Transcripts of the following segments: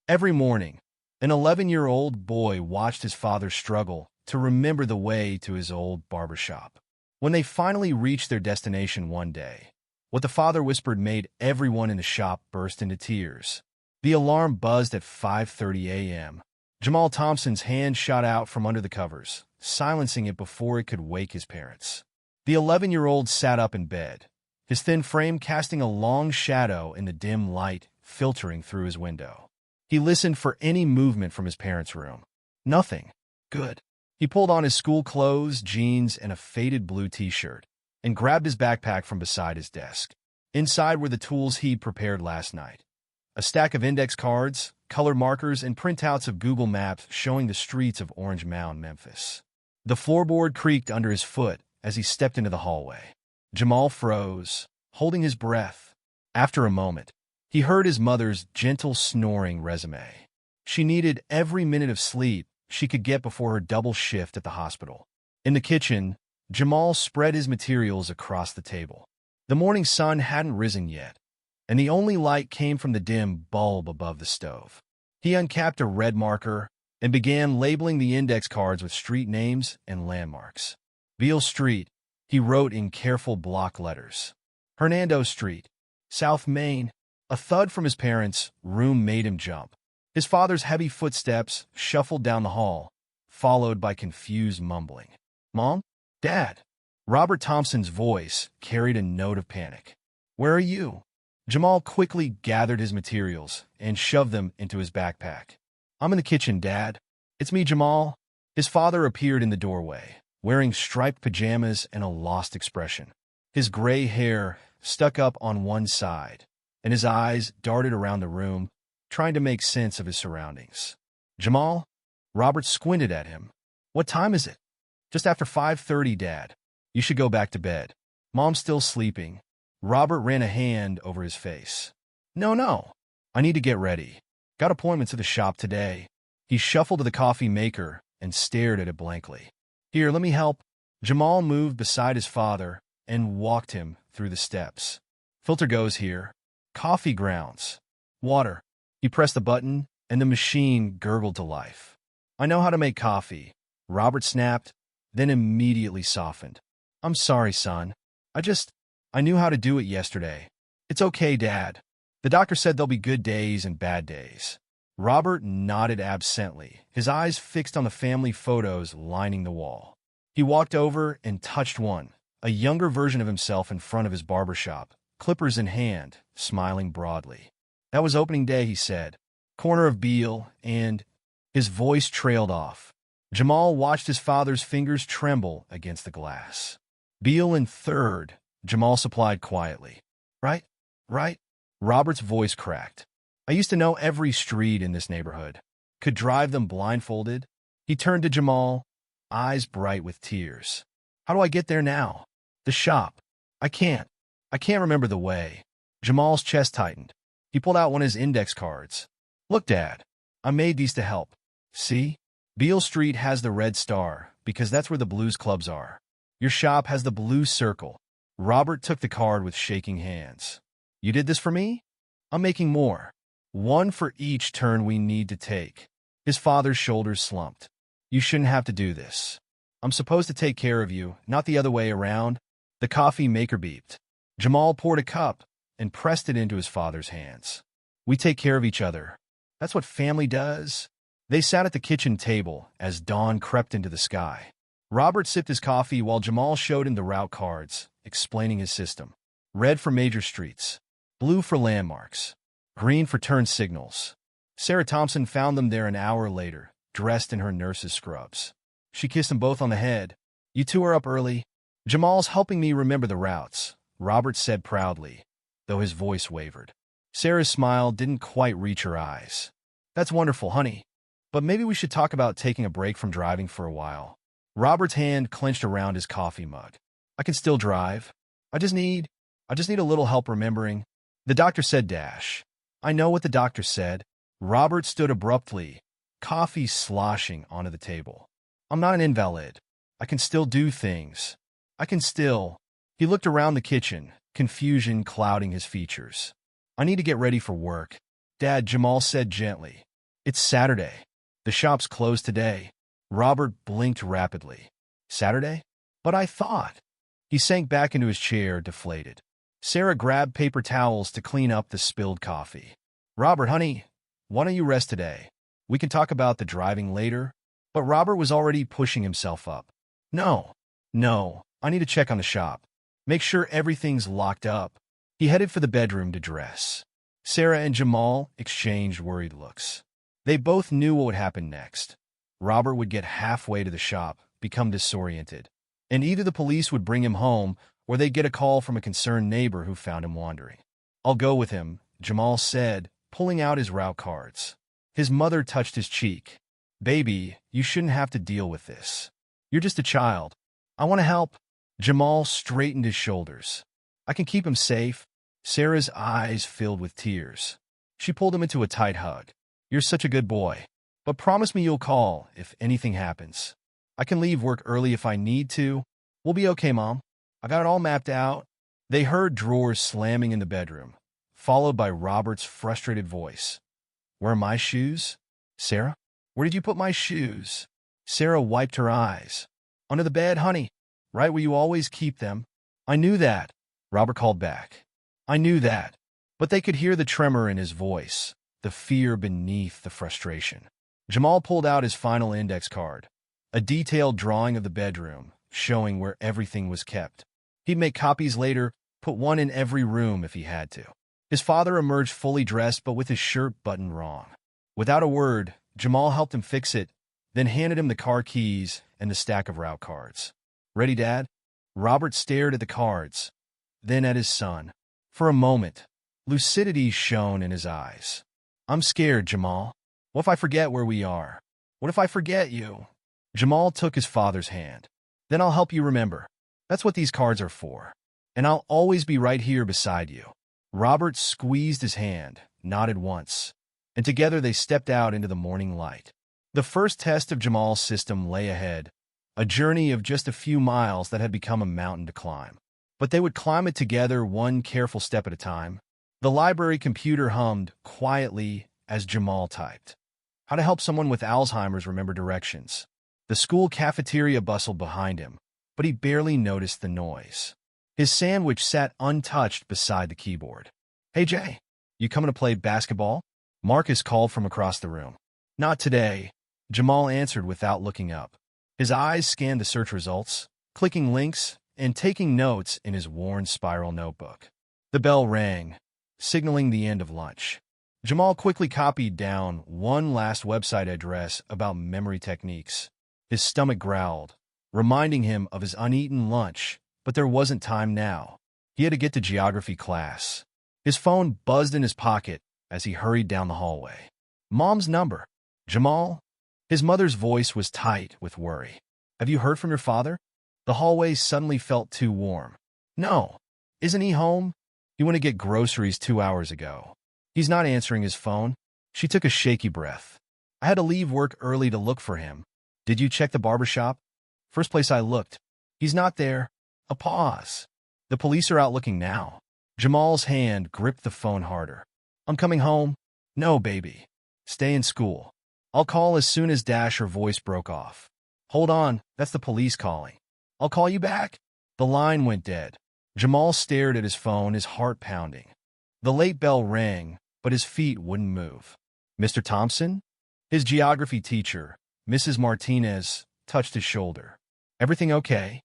Every morning, an 11-year-old boy watched his father struggle to remember the way to his old barber shop. When they finally reached their destination one day, what the father whispered made everyone in the shop burst into tears. The alarm buzzed at 5:30 a.m. Jamal Thompson's hand shot out from under the covers, silencing it before it could wake his parents. The 11-year-old sat up in bed, his thin frame casting a long shadow in the dim light filtering through his window. He listened for any movement from his parents' room. Nothing. Good. He pulled on his school clothes, jeans, and a faded blue t-shirt, and grabbed his backpack from beside his desk. Inside were the tools he'd prepared last night. A stack of index cards, color markers, and printouts of Google Maps showing the streets of Orange Mound, Memphis. The floorboard creaked under his foot as he stepped into the hallway. Jamal froze, holding his breath. After a moment, he heard his mother's gentle snoring resume. She needed every minute of sleep she could get before her double shift at the hospital. In the kitchen, Jamal spread his materials across the table. The morning sun hadn't risen yet, and the only light came from the dim bulb above the stove. He uncapped a red marker and began labeling the index cards with street names and landmarks. Beale Street, he wrote in careful block letters. Hernando Street, South Main. A thud from his parents' room made him jump. His father's heavy footsteps shuffled down the hall, followed by confused mumbling. "Mom? Dad?" Robert Thompson's voice carried a note of panic. "Where are you?" Jamal quickly gathered his materials and shoved them into his backpack. "I'm in the kitchen, Dad. It's me, Jamal." His father appeared in the doorway, wearing striped pajamas and a lost expression. His gray hair stuck up on one side, and his eyes darted around the room, trying to make sense of his surroundings. "Jamal?" Robert squinted at him. "What time is it?" "Just after 5:30, Dad. You should go back to bed." "Mom's still sleeping." Robert ran a hand over his face. No. I need to get ready. Got appointments at the shop today." He shuffled to the coffee maker and stared at it blankly. "Here, let me help." Jamal moved beside his father and walked him through the steps. "Filter goes here. Coffee grounds. Water." He pressed the button, and the machine gurgled to life. "I know how to make coffee," Robert snapped, then immediately softened. "I'm sorry, son. I knew how to do it yesterday." "It's okay, Dad. The doctor said there'll be good days and bad days." Robert nodded absently, his eyes fixed on the family photos lining the wall. He walked over and touched one, a younger version of himself in front of his barber shop, clippers in hand, smiling broadly. "That was opening day," he said. "Corner of Beale and—" His voice trailed off. Jamal watched his father's fingers tremble against the glass. "Beale and 3rd, Jamal supplied quietly. Right? Robert's voice cracked. "I used to know every street in this neighborhood. Could drive them blindfolded." He turned to Jamal, eyes bright with tears. "How do I get there now?" "The shop. I can't remember the way." Jamal's chest tightened. He pulled out one of his index cards. "Look, Dad. I made these to help. See? Beale Street has the red star, because that's where the blues clubs are. Your shop has the blue circle." Robert took the card with shaking hands. "You did this for me? I'm making more. One for each turn we need to take." His father's shoulders slumped. "You shouldn't have to do this. I'm supposed to take care of you, not the other way around." The coffee maker beeped. Jamal poured a cup and pressed it into his father's hands. "We take care of each other. That's what family does." They sat at the kitchen table as dawn crept into the sky. Robert sipped his coffee while Jamal showed him the route cards, explaining his system. Red for major streets, blue for landmarks, green for turn signals. Sarah Thompson found them there an hour later, dressed in her nurse's scrubs. She kissed them both on the head. "You two are up early." "Jamal's helping me remember the routes," Robert said proudly, though his voice wavered. Sarah's smile didn't quite reach her eyes. "That's wonderful, honey. But maybe we should talk about taking a break from driving for a while." Robert's hand clenched around his coffee mug. "I can still drive. I just need a little help remembering." "The doctor said dash." "I know what the doctor said." Robert stood abruptly, coffee sloshing onto the table. "I'm not an invalid. I can still do things. He looked around the kitchen, confusion clouding his features. "I need to get ready for work." "Dad," Jamal said gently, It's Saturday. The shop's closed today. Robert blinked rapidly. Saturday? But I thought. He sank back into his chair, deflated. Sarah grabbed paper towels to clean up the spilled coffee. Robert, honey, why don't you rest today? We can talk about the driving later. But Robert was already pushing himself up. No, I need to check on the shop. Make sure everything's locked up. He headed for the bedroom to dress. Sarah and Jamal exchanged worried looks. They both knew what would happen next. Robert would get halfway to the shop, become disoriented, and either the police would bring him home or they'd get a call from a concerned neighbor who found him wandering. I'll go with him, Jamal said, pulling out his route cards. His mother touched his cheek. Baby, you shouldn't have to deal with this. You're just a child. I want to help. Jamal straightened his shoulders. I can keep him safe. Sarah's eyes filled with tears. She pulled him into a tight hug. You're such a good boy. But promise me you'll call if anything happens. I can leave work early if I need to. We'll be okay, Mom. I got it all mapped out. They heard drawers slamming in the bedroom, followed by Robert's frustrated voice. Where are my shoes? Sarah? Where did you put my shoes? Sarah wiped her eyes. Under the bed, honey. Right where you always keep them. I knew that, Robert called back. I knew that. But they could hear the tremor in his voice, the fear beneath the frustration. Jamal pulled out his final index card, a detailed drawing of the bedroom, showing where everything was kept. He'd make copies later, put one in every room if he had to. His father emerged fully dressed but with his shirt buttoned wrong. Without a word, Jamal helped him fix it, then handed him the car keys and the stack of route cards. Ready, Dad? Robert stared at the cards, then at his son. For a moment, lucidity shone in his eyes. I'm scared, Jamal. What if I forget where we are? What if I forget you? Jamal took his father's hand. Then I'll help you remember. That's what these cards are for. And I'll always be right here beside you. Robert squeezed his hand, nodded once, and together they stepped out into the morning light. The first test of Jamal's system lay ahead, a journey of just a few miles that had become a mountain to climb. But they would climb it together, one careful step at a time. The library computer hummed quietly as Jamal typed. How to help someone with Alzheimer's remember directions. The school cafeteria bustled behind him, but he barely noticed the noise. His sandwich sat untouched beside the keyboard. Hey, Jay, you coming to play basketball? Marcus called from across the room. Not today, Jamal answered without looking up. His eyes scanned the search results, clicking links and taking notes in his worn spiral notebook. The bell rang, signaling the end of lunch. Jamal quickly copied down one last website address about memory techniques. His stomach growled, reminding him of his uneaten lunch, but there wasn't time now. He had to get to geography class. His phone buzzed in his pocket as he hurried down the hallway. Mom's number. Jamal? His mother's voice was tight with worry. Have you heard from your father? The hallway suddenly felt too warm. No. Isn't he home? He went to get groceries 2 hours ago. He's not answering his phone. She took a shaky breath. I had to leave work early to look for him. Did you check the barbershop? First place I looked. He's not there. A pause. The police are out looking now. Jamal's hand gripped the phone harder. I'm coming home. No, baby. Stay in school. I'll call as soon as her voice broke off. Hold on, that's the police calling. I'll call you back. The line went dead. Jamal stared at his phone, his heart pounding. The late bell rang, but his feet wouldn't move. Mr. Thompson? His geography teacher, Mrs. Martinez, touched his shoulder. Everything okay?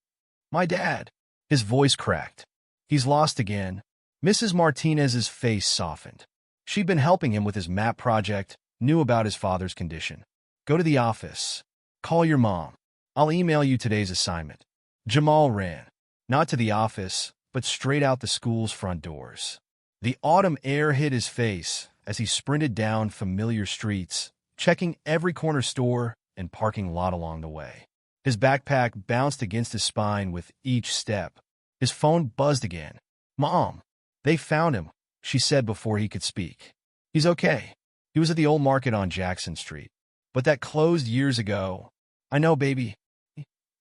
My dad. His voice cracked. He's lost again. Mrs. Martinez's face softened. She'd been helping him with his map project, knew about his father's condition. Go to the office. Call your mom. I'll email you today's assignment. Jamal ran, not to the office, but straight out the school's front doors. The autumn air hit his face as he sprinted down familiar streets, checking every corner store and parking lot along the way. His backpack bounced against his spine with each step. His phone buzzed again. Mom, they found him, she said before he could speak. He's okay. He was at the old market on Jackson Street. But that closed years ago. I know, baby.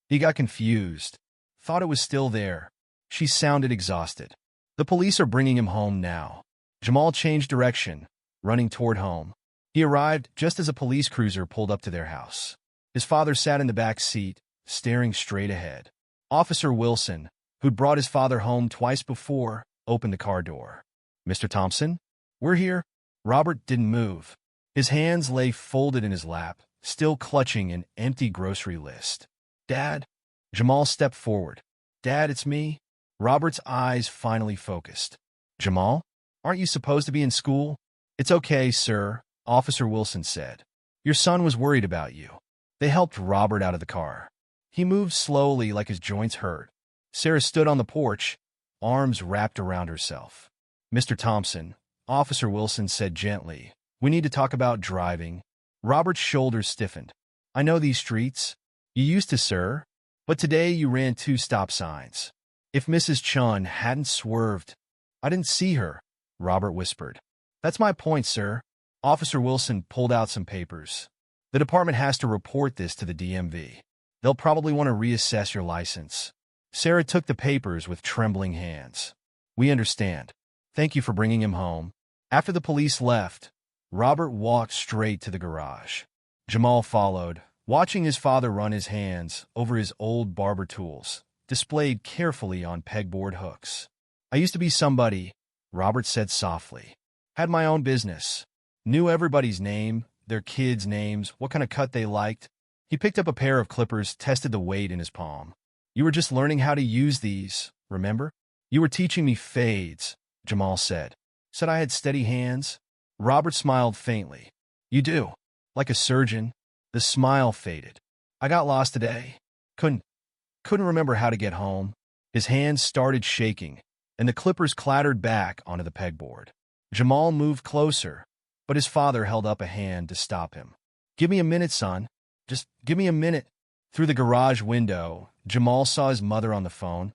He got confused. Thought it was still there. She sounded exhausted. The police are bringing him home now. Jamal changed direction, running toward home. He arrived just as a police cruiser pulled up to their house. His father sat in the back seat, staring straight ahead. Officer Wilson, who'd brought his father home twice before, opened the car door. "Mr. Thompson? We're here." Robert didn't move. His hands lay folded in his lap, still clutching an empty grocery list. "Dad?" Jamal stepped forward. "Dad, it's me." Robert's eyes finally focused. "Jamal? Aren't you supposed to be in school?" "It's okay, sir," Officer Wilson said. "Your son was worried about you." They helped Robert out of the car. He moved slowly like his joints hurt. Sarah stood on the porch, arms wrapped around herself. "Mr. Thompson," Officer Wilson said gently, "we need to talk about driving." Robert's shoulders stiffened. "I know these streets." "You used to, sir. But today you ran 2 stop signs." "If Mrs. Chun hadn't swerved—" "I didn't see her," Robert whispered. "That's my point, sir." Officer Wilson pulled out some papers. "The department has to report this to the DMV. They'll probably want to reassess your license." Sarah took the papers with trembling hands. "We understand. Thank you for bringing him home." After the police left, Robert walked straight to the garage. Jamal followed, watching his father run his hands over his old barber tools, displayed carefully on pegboard hooks. "I used to be somebody," Robert said softly. "Had my own business. Knew everybody's name, their kids' names, what kind of cut they liked." He picked up a pair of clippers, tested the weight in his palm. "You were just learning how to use these, remember?" "You were teaching me fades," Jamal said. "Said I had steady hands." Robert smiled faintly. "You do. Like a surgeon." The smile faded. "I got lost today. Couldn't remember how to get home." His hands started shaking, and the clippers clattered back onto the pegboard. Jamal moved closer, but his father held up a hand to stop him. "Give me a minute, son. Just give me a minute." Through the garage window, Jamal saw his mother on the phone,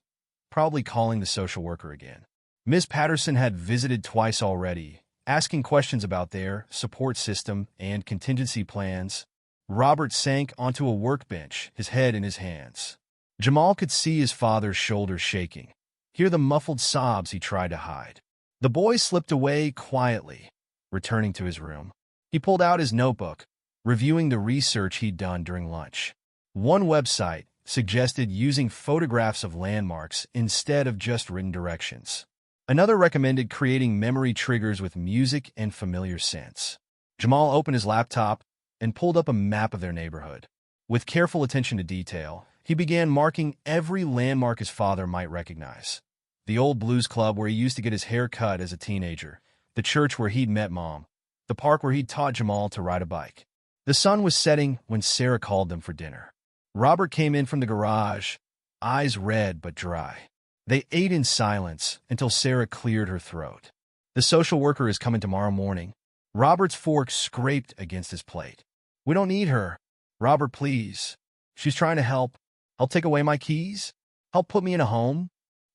probably calling the social worker again. Ms. Patterson had visited twice already, asking questions about their support system and contingency plans. Robert sank onto a workbench, his head in his hands. Jamal could see his father's shoulders shaking, hear the muffled sobs he tried to hide. The boy slipped away quietly, returning to his room. He pulled out his notebook, reviewing the research he'd done during lunch. One website suggested using photographs of landmarks instead of just written directions. Another recommended creating memory triggers with music and familiar scents. Jamal opened his laptop and pulled up a map of their neighborhood. With careful attention to detail, he began marking every landmark his father might recognize. The old blues club where he used to get his hair cut as a teenager, the church where he'd met Mom, the park where he'd taught Jamal to ride a bike. The sun was setting when Sarah called them for dinner. Robert came in from the garage, eyes red but dry. They ate in silence until Sarah cleared her throat. "The social worker is coming tomorrow morning." Robert's fork scraped against his plate. "We don't need her. Robert, please. She's trying to help. Help take away my keys? Help put me in a home?"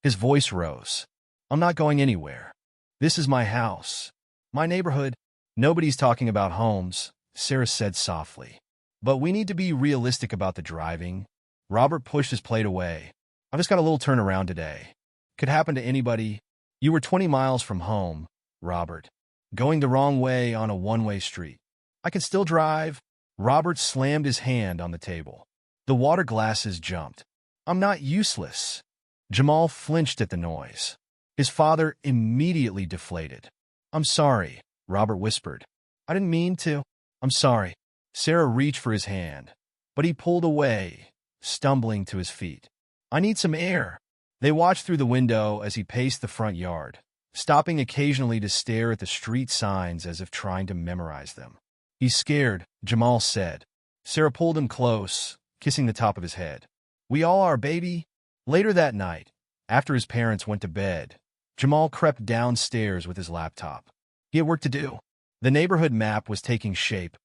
His voice rose. "I'm not going anywhere. This is my house. My neighborhood." "Nobody's talking about homes," Sarah said softly. "But we need to be realistic about the driving." Robert pushed his plate away. "I've just got a little turnaround today. Could happen to anybody." "You were 20 miles from home, Robert. Going the wrong way on a one-way street. I can still drive." Robert slammed his hand on the table. The water glasses jumped. "I'm not useless." Jamal flinched at the noise. His father immediately deflated. "I'm sorry," Robert whispered. "I didn't mean to." "I'm sorry." Sarah reached for his hand, but he pulled away, stumbling to his feet. "I need some air." They watched through the window as he paced the front yard, stopping occasionally to stare at the street signs as if trying to memorize them. "He's scared," Jamal said. Sarah pulled him close, kissing the top of his head. "We all are, baby." Later that night, after his parents went to bed, Jamal crept downstairs with his laptop. He had work to do. The neighborhood map was taking shape,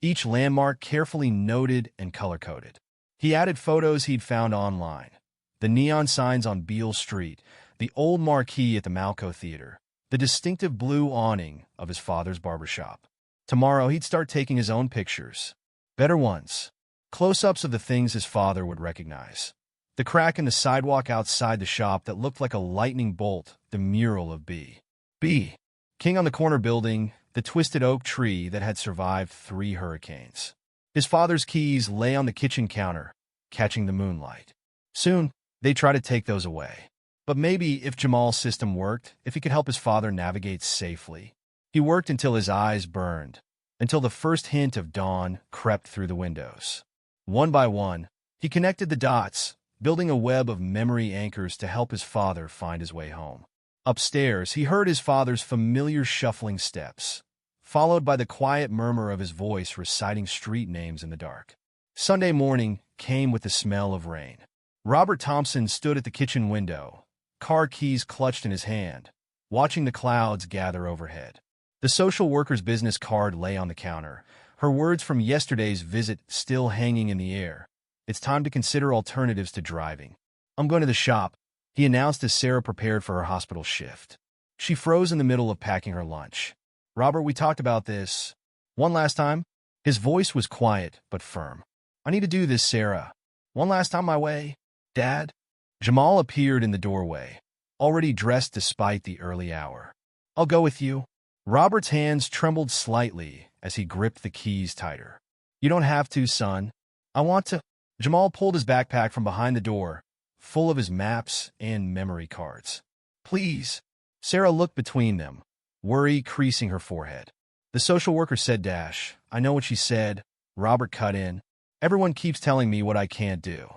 each landmark carefully noted and color-coded. He added photos he'd found online. The neon signs on Beale Street, the old marquee at the Malco Theater, the distinctive blue awning of his father's barbershop. Tomorrow he'd start taking his own pictures. Better ones. Close-ups of the things his father would recognize. The crack in the sidewalk outside the shop that looked like a lightning bolt, the mural of B. King on the corner building, the twisted oak tree that had survived 3 hurricanes. His father's keys lay on the kitchen counter, catching the moonlight. Soon, they tried to take those away. But maybe if Jamal's system worked, if he could help his father navigate safely. He worked until his eyes burned, until the first hint of dawn crept through the windows. One by one, he connected the dots, building a web of memory anchors to help his father find his way home. Upstairs, he heard his father's familiar shuffling steps, followed by the quiet murmur of his voice reciting street names in the dark. Sunday morning came with the smell of rain. Robert Thompson stood at the kitchen window, car keys clutched in his hand, watching the clouds gather overhead. The social worker's business card lay on the counter, her words from yesterday's visit still hanging in the air. It's time to consider alternatives to driving. I'm going to the shop, he announced as Sarah prepared for her hospital shift. She froze in the middle of packing her lunch. Robert, we talked about this one last time? His voice was quiet but firm. I need to do this, Sarah. One last time my way. Dad? Jamal appeared in the doorway, already dressed despite the early hour. I'll go with you. Robert's hands trembled slightly as he gripped the keys tighter. You don't have to, son. I want to. Jamal pulled his backpack from behind the door, full of his maps and memory cards. Please. Sarah looked between them, worry creasing her forehead. The social worker said, I know what she said. Robert cut in. Everyone keeps telling me what I can't do.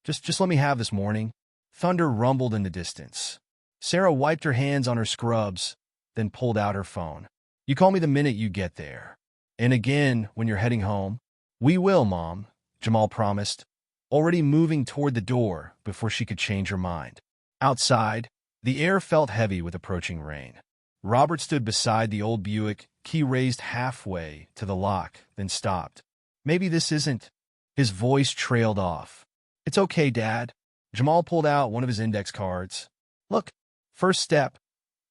Just let me have this morning. Thunder rumbled in the distance. Sarah wiped her hands on her scrubs, then pulled out her phone. You call me the minute you get there. And again when you're heading home. We will, Mom, Jamal promised, already moving toward the door before she could change her mind. Outside, the air felt heavy with approaching rain. Robert stood beside the old Buick, key raised halfway to the lock, then stopped. Maybe this isn't. His voice trailed off. It's okay, Dad. Jamal pulled out one of his index cards. Look, first step.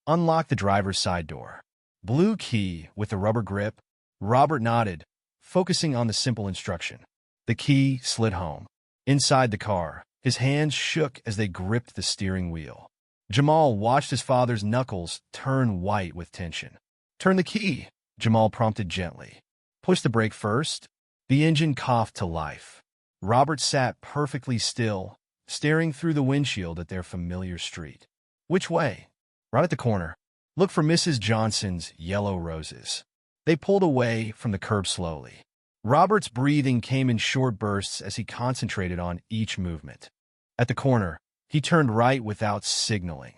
Unlock the driver's side door. Blue key with the rubber grip. Robert nodded, focusing on the simple instruction. The key slid home. Inside the car, his hands shook as they gripped the steering wheel. Jamal watched his father's knuckles turn white with tension. Turn the key, Jamal prompted gently. Push the brake first. The engine coughed to life. Robert sat perfectly still, staring through the windshield at their familiar street. Which way? Right at the corner. Look for Mrs. Johnson's yellow roses. They pulled away from the curb slowly. Robert's breathing came in short bursts as he concentrated on each movement. At the corner, he turned right without signaling.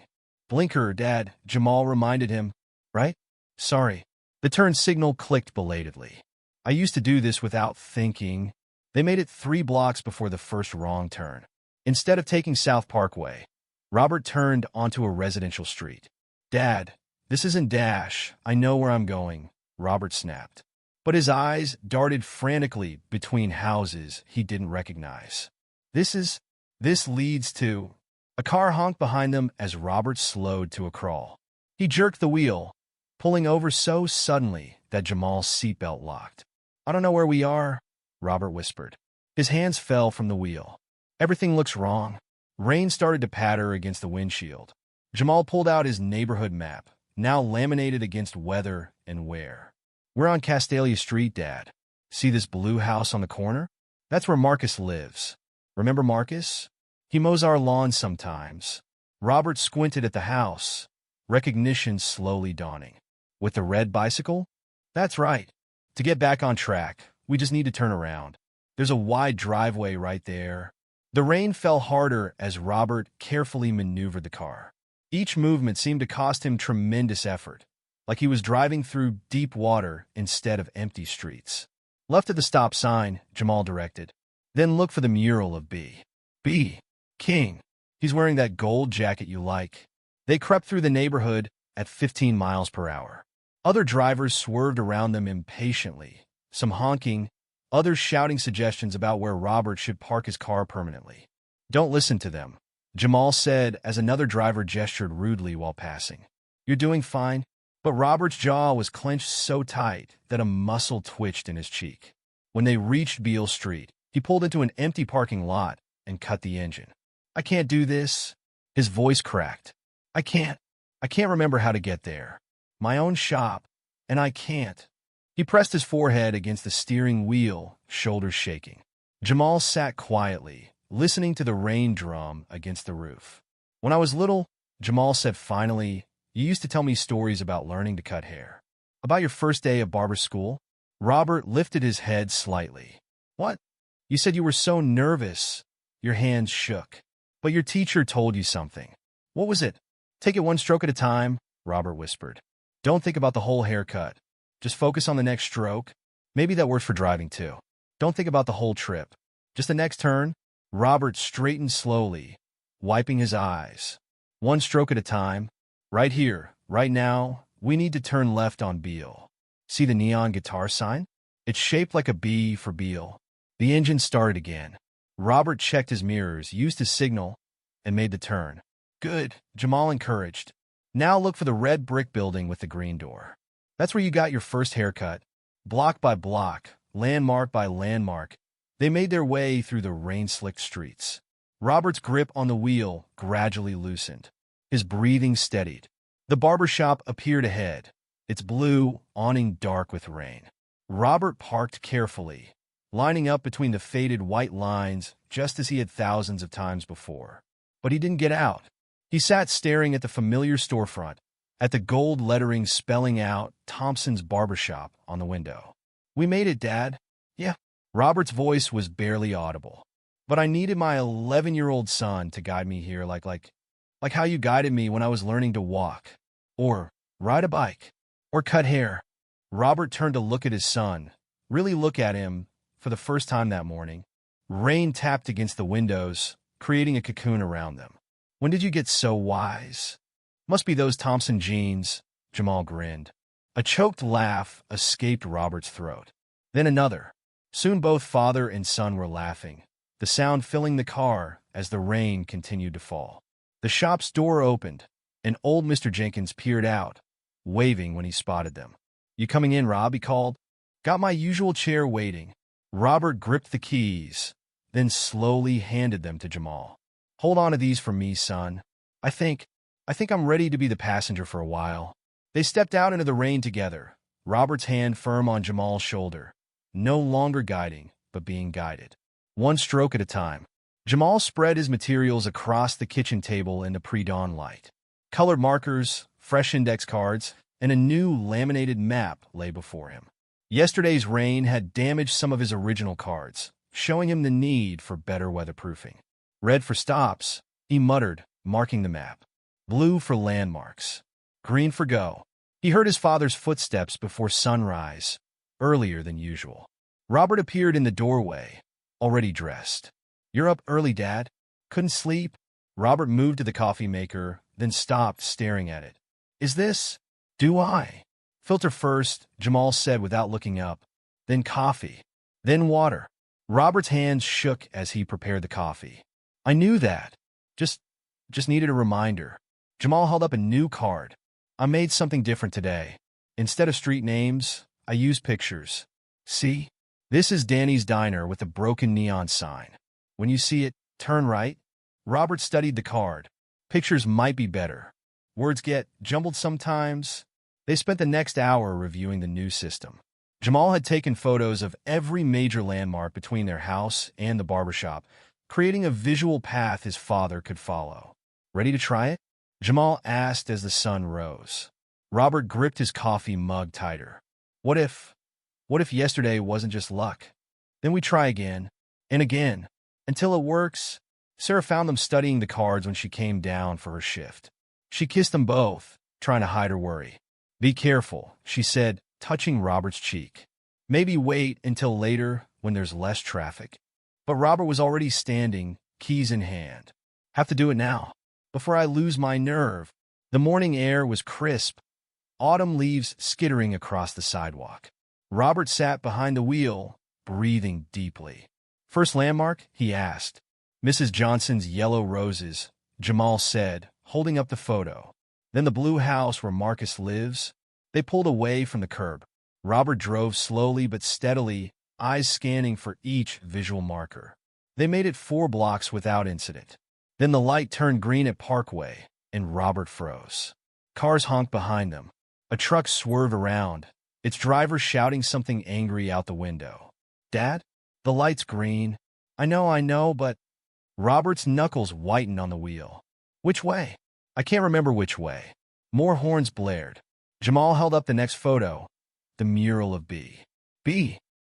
Blinker, Dad, Jamal reminded him. Right? Sorry. The turn signal clicked belatedly. I used to do this without thinking. They made it 3 blocks before the first wrong turn. Instead of taking South Parkway, Robert turned onto a residential street. Dad, this isn't Dash. I know where I'm going, Robert snapped. But his eyes darted frantically between houses he didn't recognize. This leads to. A car honked behind them as Robert slowed to a crawl. He jerked the wheel, pulling over so suddenly that Jamal's seatbelt locked. I don't know where we are, Robert whispered. His hands fell from the wheel. Everything looks wrong. Rain started to patter against the windshield. Jamal pulled out his neighborhood map, now laminated against weather and wear. We're on Castalia Street, Dad. See this blue house on the corner? That's where Marcus lives. Remember Marcus? He mows our lawn sometimes. Robert squinted at the house, recognition slowly dawning. With the red bicycle? That's right. To get back on track, we just need to turn around. There's a wide driveway right there. The rain fell harder as Robert carefully maneuvered the car. Each movement seemed to cost him tremendous effort, like he was driving through deep water instead of empty streets. Left at the stop sign, Jamal directed. Then look for the mural of B. King. He's wearing that gold jacket you like. They crept through the neighborhood at 15 miles per hour. Other drivers swerved around them impatiently, some honking, others shouting suggestions about where Robert should park his car permanently. Don't listen to them, Jamal said as another driver gestured rudely while passing. You're doing fine. But Robert's jaw was clenched so tight that a muscle twitched in his cheek. When they reached Beale Street, he pulled into an empty parking lot and cut the engine. I can't do this. His voice cracked. I can't remember how to get there. My own shop. and I can't. He pressed his forehead against the steering wheel, shoulders shaking. Jamal sat quietly, listening to the rain drum against the roof. When I was little, Jamal said finally, you used to tell me stories about learning to cut hair. About your first day of barber school? Robert lifted his head slightly. What? You said you were so nervous. Your hands shook. But your teacher told you something. What was it? Take it one stroke at a time, Robert whispered. Don't think about the whole haircut. Just focus on the next stroke. Maybe that works for driving too. Don't think about the whole trip. Just the next turn. Robert straightened slowly, wiping his eyes. One stroke at a time. Right here, right now, we need to turn left on Beale. See the neon guitar sign? It's shaped like a B for Beale. The engine started again. Robert checked his mirrors, used his signal, and made the turn. Good, Jamal encouraged. Now look for the red brick building with the green door. That's where you got your first haircut. Block by block, landmark by landmark, they made their way through the rain-slicked streets. Robert's grip on the wheel gradually loosened. His breathing steadied. The barber shop appeared ahead, its blue awning dark with rain. Robert parked carefully, lining up between the faded white lines just as he had thousands of times before. But he didn't get out. He sat staring at the familiar storefront, at the gold lettering spelling out Thompson's Barbershop on the window. We made it, Dad. Yeah. Robert's voice was barely audible. But I needed my 11-year-old son to guide me here like how you guided me when I was learning to walk, or ride a bike, or cut hair. Robert turned to look at his son, really look at him for the first time that morning. Rain tapped against the windows, creating a cocoon around them. When did you get so wise? Must be those Thompson jeans, Jamal grinned. A choked laugh escaped Robert's throat. Then another. Soon both father and son were laughing, the sound filling the car as the rain continued to fall. The shop's door opened, and old Mr. Jenkins peered out, waving when he spotted them. You coming in, Rob? He called. Got my usual chair waiting. Robert gripped the keys, then slowly handed them to Jamal. Hold on to these for me, son. I think I'm ready to be the passenger for a while. They stepped out into the rain together, Robert's hand firm on Jamal's shoulder, no longer guiding, but being guided. One stroke at a time. Jamal spread his materials across the kitchen table in the pre-dawn light. Colored markers, fresh index cards, and a new laminated map lay before him. Yesterday's rain had damaged some of his original cards, showing him the need for better weatherproofing. Red for stops, he muttered, marking the map. Blue for landmarks. Green for go. He heard his father's footsteps before sunrise, earlier than usual. Robert appeared in the doorway, already dressed. You're up early, Dad. Couldn't sleep? Robert moved to the coffee maker, then stopped staring at it. Is this? Do I? Filter first, Jamal said without looking up. Then coffee. Then water. Robert's hands shook as he prepared the coffee. I knew that. Just needed a reminder. Jamal held up a new card. I made something different today. Instead of street names, I used pictures. See? This is Danny's Diner with a broken neon sign. When you see it, turn right. Robert studied the card. Pictures might be better. Words get jumbled sometimes. They spent the next hour reviewing the new system. Jamal had taken photos of every major landmark between their house and the barbershop, creating a visual path his father could follow. Ready to try it? Jamal asked as the sun rose. Robert gripped his coffee mug tighter. What if yesterday wasn't just luck? Then we try again, and again, until it works. Sarah found them studying the cards when she came down for her shift. She kissed them both, trying to hide her worry. Be careful, she said, touching Robert's cheek. Maybe wait until later when there's less traffic. But Robert was already standing, keys in hand. Have to do it now, before I lose my nerve. The morning air was crisp, autumn leaves skittering across the sidewalk. Robert sat behind the wheel, breathing deeply. First landmark? He asked. Mrs. Johnson's yellow roses, Jamal said, holding up the photo. Then the blue house where Marcus lives. They pulled away from the curb. Robert drove slowly but steadily, eyes scanning for each visual marker. They made it 4 blocks without incident. Then the light turned green at Parkway, and Robert froze. Cars honked behind them. A truck swerved around, its driver shouting something angry out the window. "Dad? The light's green." I know, but Robert's knuckles whitened on the wheel. "Which way?" "I can't remember which way." More horns blared. Jamal held up the next photo, the mural of B.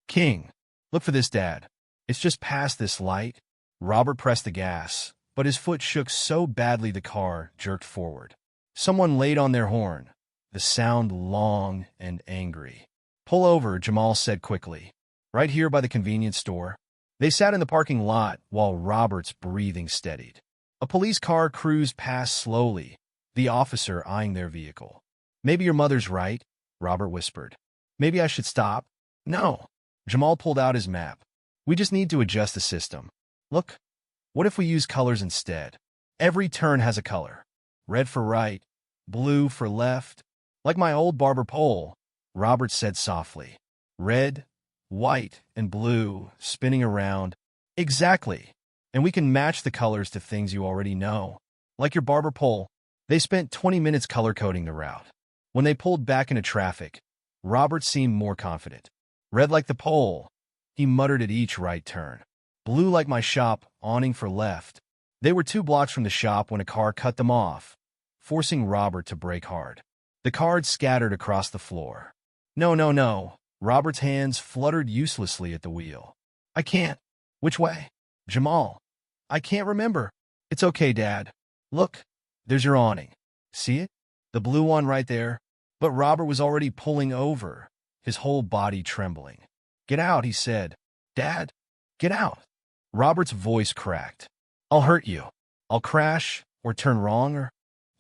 King. "Look for this, Dad. It's just past this light." Robert pressed the gas, but his foot shook so badly the car jerked forward. Someone laid on their horn, the sound long and angry. "Pull over," Jamal said quickly. "Right here by the convenience store." They sat in the parking lot while Robert's breathing steadied. A police car cruised past slowly, the officer eyeing their vehicle. "Maybe your mother's right," Robert whispered. "Maybe I should stop." "No." Jamal pulled out his map. "We just need to adjust the system. Look, what if we use colors instead? Every turn has a color. Red for right, blue for left. Like my old barber pole," Robert said softly. "Red, white, and blue, spinning around." "Exactly. And we can match the colors to things you already know. Like your barber pole." They spent 20 minutes color-coding the route. When they pulled back into traffic, Robert seemed more confident. "Red like the pole," he muttered at each right turn. "Blue like my shop, awning for left." They were 2 blocks from the shop when a car cut them off, forcing Robert to brake hard. The cards scattered across the floor. No. Robert's hands fluttered uselessly at the wheel. "I can't." "Which way?" "Jamal, I can't remember." "It's okay, Dad. Look, there's your awning. See it? The blue one right there." But Robert was already pulling over, his whole body trembling. "Get out," he said. "Dad, get out." Robert's voice cracked. "I'll hurt you. I'll crash or turn wrong or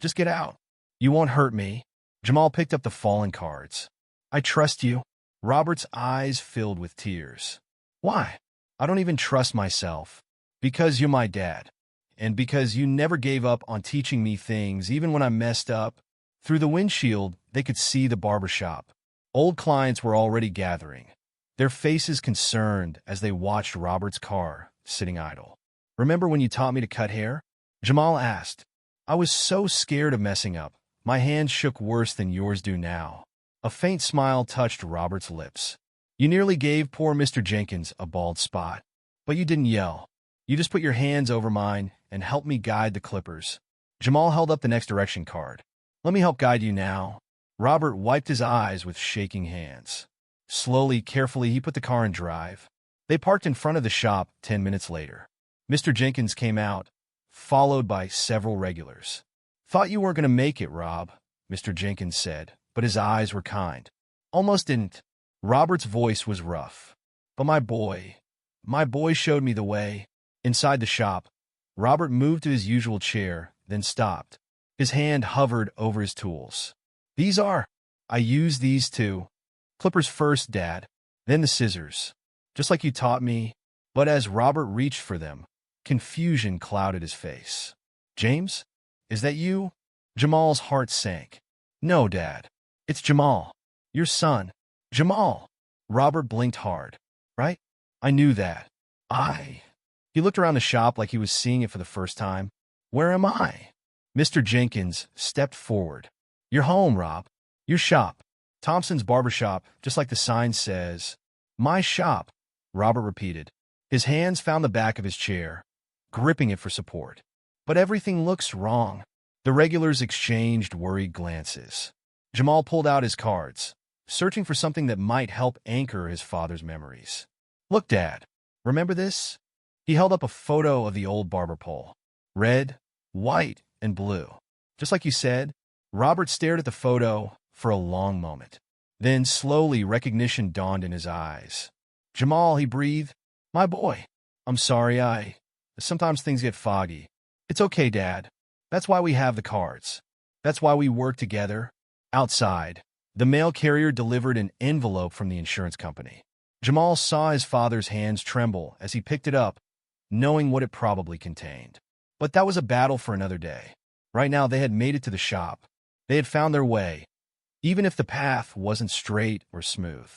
just get out." "You won't hurt me." Jamal picked up the fallen cards. "I trust you." Robert's eyes filled with tears. "Why?" "I don't even trust myself." "Because you're my dad. And because you never gave up on teaching me things even when I messed up." Through the windshield, they could see the barbershop. Old clients were already gathering, their faces concerned as they watched Robert's car sitting idle. "Remember when you taught me to cut hair?" Jamal asked. "I was so scared of messing up. My hands shook worse than yours do now." A faint smile touched Robert's lips. "You nearly gave poor Mr. Jenkins a bald spot. But you didn't yell. You just put your hands over mine and helped me guide the clippers." Jamal held up the next direction card. "Let me help guide you now." Robert wiped his eyes with shaking hands. Slowly, carefully, he put the car in drive. They parked in front of the shop 10 minutes later. Mr. Jenkins came out, followed by several regulars. "Thought you weren't going to make it, Rob," Mr. Jenkins said, but his eyes were kind. "Almost didn't." Robert's voice was rough. "But my boy showed me the way." Inside the shop, Robert moved to his usual chair, then stopped. His hand hovered over his tools. I use these too. Clippers first, Dad, then the scissors. Just like you taught me." But as Robert reached for them, confusion clouded his face. "James? Is that you?" Jamal's heart sank. "No, Dad. It's Jamal. Your son. Jamal." Robert blinked hard. "Right? I knew that. He looked around the shop like he was seeing it for the first time. "Where am I?" Mr. Jenkins stepped forward. "You're home, Rob. Your shop. Thompson's barbershop, just like the sign says." "My shop," Robert repeated. His hands found the back of his chair, gripping it for support. "But everything looks wrong." The regulars exchanged worried glances. Jamal pulled out his cards, searching for something that might help anchor his father's memories. "Look, Dad. Remember this?" He held up a photo of the old barber pole. "Red, white, and blue. Just like you said." Robert stared at the photo for a long moment. Then slowly recognition dawned in his eyes. "Jamal," he breathed. "My boy. I'm sorry, sometimes things get foggy." "It's okay, Dad. That's why we have the cards. That's why we work together." Outside, the mail carrier delivered an envelope from the insurance company. Jamal saw his father's hands tremble as he picked it up, knowing what it probably contained. But that was a battle for another day. Right now, they had made it to the shop. They had found their way, even if the path wasn't straight or smooth.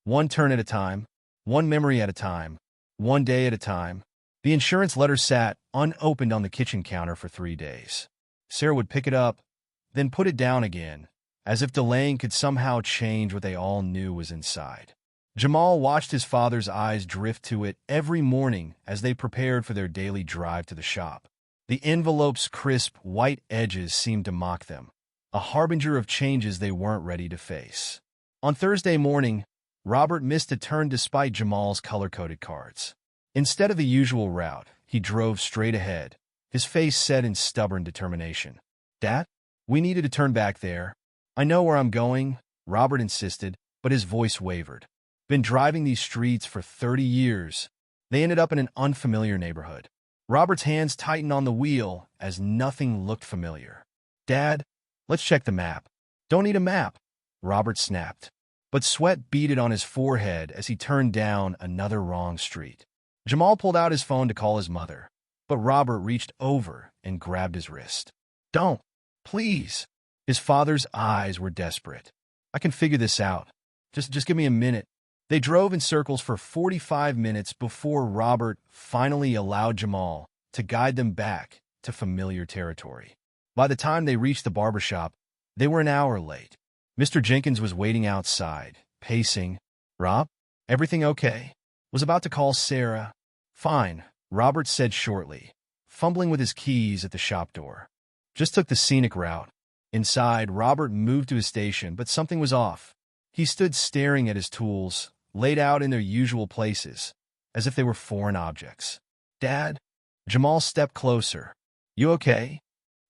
One turn at a time, one memory at a time, one day at a time. The insurance letter sat unopened on the kitchen counter for 3 days. Sarah would pick it up, then put it down again, as if delaying could somehow change what they all knew was inside. Jamal watched his father's eyes drift to it every morning as they prepared for their daily drive to the shop. The envelope's crisp, white edges seemed to mock them, a harbinger of changes they weren't ready to face. On Thursday morning, Robert missed a turn despite Jamal's color-coded cards. Instead of the usual route, he drove straight ahead, his face set in stubborn determination. "Dad, we needed to turn back there. I know where I'm going," Robert insisted, but his voice wavered. Been driving these streets for 30 years. They ended up in an unfamiliar neighborhood. Robert's hands tightened on the wheel as nothing looked familiar. "Dad, let's check the map." "Don't need a map," Robert snapped. But sweat beaded on his forehead as he turned down another wrong street. Jamal pulled out his phone to call his mother, but Robert reached over and grabbed his wrist. "Don't. Please." His father's eyes were desperate. "I can figure this out. Just give me a minute." They drove in circles for 45 minutes before Robert finally allowed Jamal to guide them back to familiar territory. By the time they reached the barbershop, they were an hour late. Mr. Jenkins was waiting outside, pacing. "Rob, everything okay?" Was about to call Sarah. "Fine," Robert said shortly, fumbling with his keys at the shop door. "Just took the scenic route." Inside, Robert moved to his station, but something was off. He stood staring at his tools, laid out in their usual places, as if they were foreign objects. "Dad?" Jamal stepped closer. "You okay?"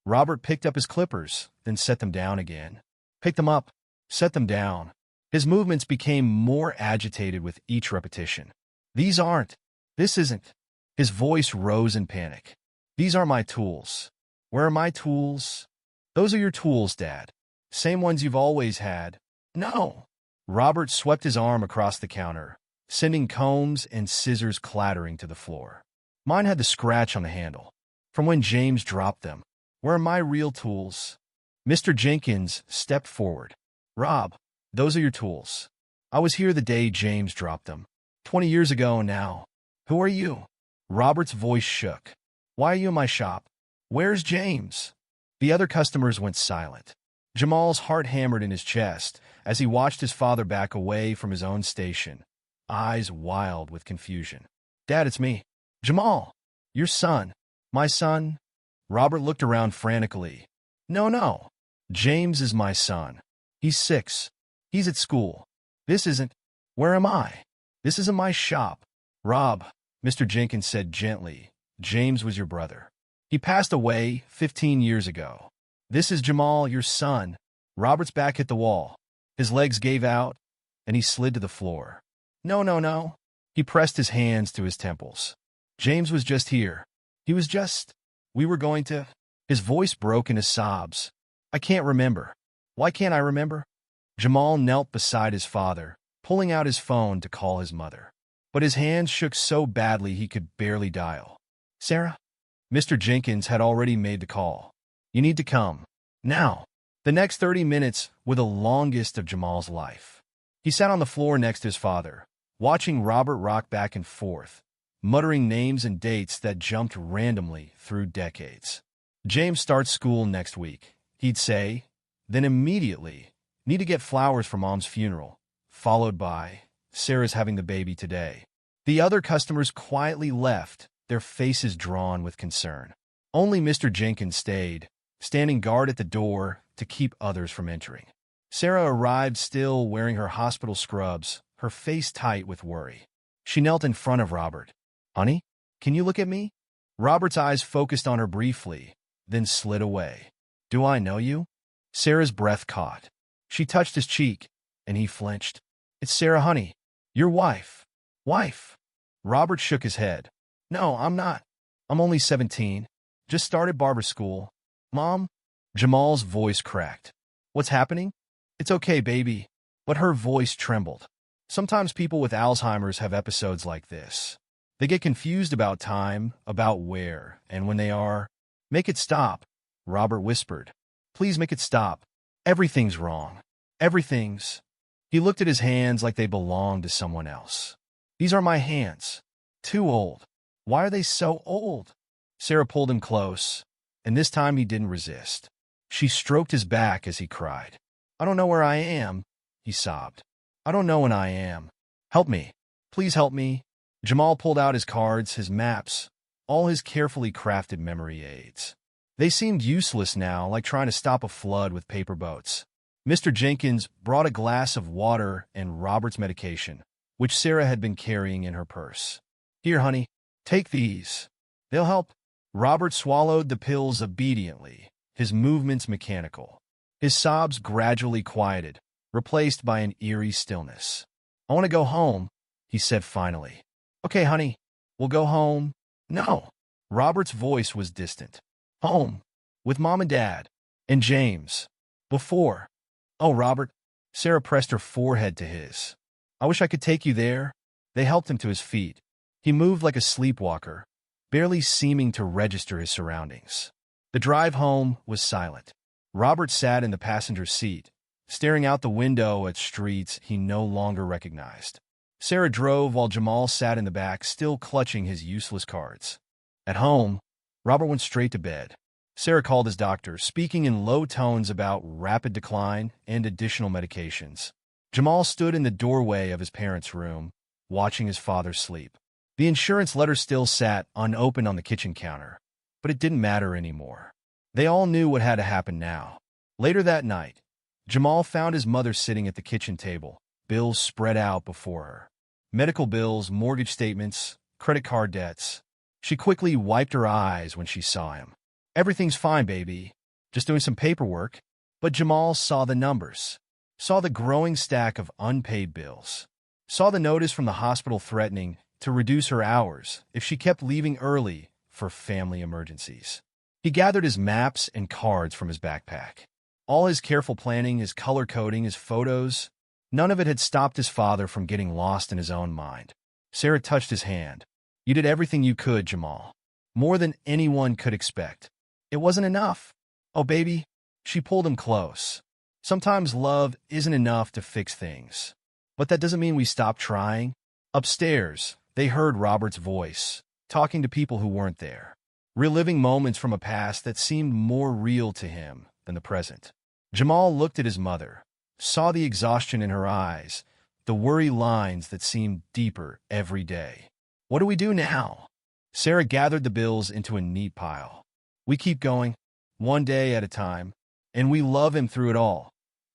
Robert picked up his clippers, then set them down again. Picked them up, set them down. His movements became more agitated with each repetition. This isn't." His voice rose in panic. "These are my tools." "Where are my tools?" "Those are your tools, Dad. Same ones you've always had." "No." Robert swept his arm across the counter, sending combs and scissors clattering to the floor. "Mine had the scratch on the handle, from when James dropped them. Where are my real tools?" Mr. Jenkins stepped forward. "Rob, those are your tools. I was here the day James dropped them. 20 years ago now. Who are you?" Robert's voice shook. "Why are you in my shop? Where's James?" The other customers went silent. Jamal's heart hammered in his chest as he watched his father back away from his own station, eyes wild with confusion. "Dad, it's me. Jamal, your son." "My son?" Robert looked around frantically. No. James is my son. He's 6. He's at school. This isn't... Where am I? This isn't my shop." "Rob," Mr. Jenkins said gently, "James was your brother. He passed away 15 years ago. This is Jamal, your son." Robert's back hit the wall. His legs gave out, and he slid to the floor. No. He pressed his hands to his temples. "James was just here. We were going to..." His voice broke into sobs. "I can't remember." "Why can't I remember?" Jamal knelt beside his father, pulling out his phone to call his mother. But his hands shook so badly he could barely dial. "Sarah?" Mr. Jenkins had already made the call. "You need to come. Now." The next 30 minutes were the longest of Jamal's life. He sat on the floor next to his father, watching Robert rock back and forth, muttering names and dates that jumped randomly through decades. "James starts school next week," he'd say, then immediately, "Need to get flowers for Mom's funeral," followed by, "Sarah's having the baby today." The other customers quietly left, their faces drawn with concern. Only Mr. Jenkins stayed, standing guard at the door to keep others from entering. Sarah arrived still wearing her hospital scrubs, her face tight with worry. She knelt in front of Robert. "Honey, can you look at me?" Robert's eyes focused on her briefly, then slid away. "Do I know you?" Sarah's breath caught. She touched his cheek, and he flinched. "It's Sarah, honey. Your wife." "Wife?" Robert shook his head. "No, I'm not. I'm only 17. Just started barber school." "Mom?" Jamal's voice cracked. "What's happening?" "It's okay, baby." But her voice trembled. Sometimes people with Alzheimer's have episodes like this. They get confused about time, about where, and when they are. "Make it stop," Robert whispered. "Please make it stop. Everything's wrong. Everything's..." He looked at his hands like they belonged to someone else. "These are my hands. Too old." "Why are they so old?" Sarah pulled him close, and this time he didn't resist. She stroked his back as he cried. I don't know where I am, he sobbed. I don't know when I am. Help me. Please help me. Jamal pulled out his cards, his maps, all his carefully crafted memory aids. They seemed useless now, like trying to stop a flood with paper boats. Mr. Jenkins brought a glass of water and Robert's medication, which Sarah had been carrying in her purse. Here, honey, take these. They'll help. Robert swallowed the pills obediently, his movements mechanical. His sobs gradually quieted, replaced by an eerie stillness. I want to go home, he said finally. Okay, honey, we'll go home. No. Robert's voice was distant. Home. With Mom and Dad. And James. Before. Oh, Robert. Sarah pressed her forehead to his. I wish I could take you there. They helped him to his feet. He moved like a sleepwalker, barely seeming to register his surroundings. The drive home was silent. Robert sat in the passenger seat, staring out the window at streets he no longer recognized. Sarah drove while Jamal sat in the back, still clutching his useless cards. At home, Robert went straight to bed. Sarah called his doctor, speaking in low tones about rapid decline and additional medications. Jamal stood in the doorway of his parents' room, watching his father sleep. The insurance letter still sat unopened on the kitchen counter, but it didn't matter anymore. They all knew what had to happen now. Later that night, Jamal found his mother sitting at the kitchen table, bills spread out before her. Medical bills, mortgage statements, credit card debts. She quickly wiped her eyes when she saw him. Everything's fine, baby. Just doing some paperwork. But Jamal saw the numbers, saw the growing stack of unpaid bills, saw the notice from the hospital threatening to reduce her hours if she kept leaving early for family emergencies. He gathered his maps and cards from his backpack. All his careful planning, his color coding, his photos, none of it had stopped his father from getting lost in his own mind. Sarah touched his hand. You did everything you could, Jamal. More than anyone could expect. It wasn't enough. Oh, baby. She pulled him close. Sometimes love isn't enough to fix things. But that doesn't mean we stop trying. Upstairs, they heard Robert's voice, talking to people who weren't there, reliving moments from a past that seemed more real to him than the present. Jamal looked at his mother, saw the exhaustion in her eyes, the worry lines that seemed deeper every day. What do we do now? Sarah gathered the bills into a neat pile. We keep going, one day at a time, and we love him through it all,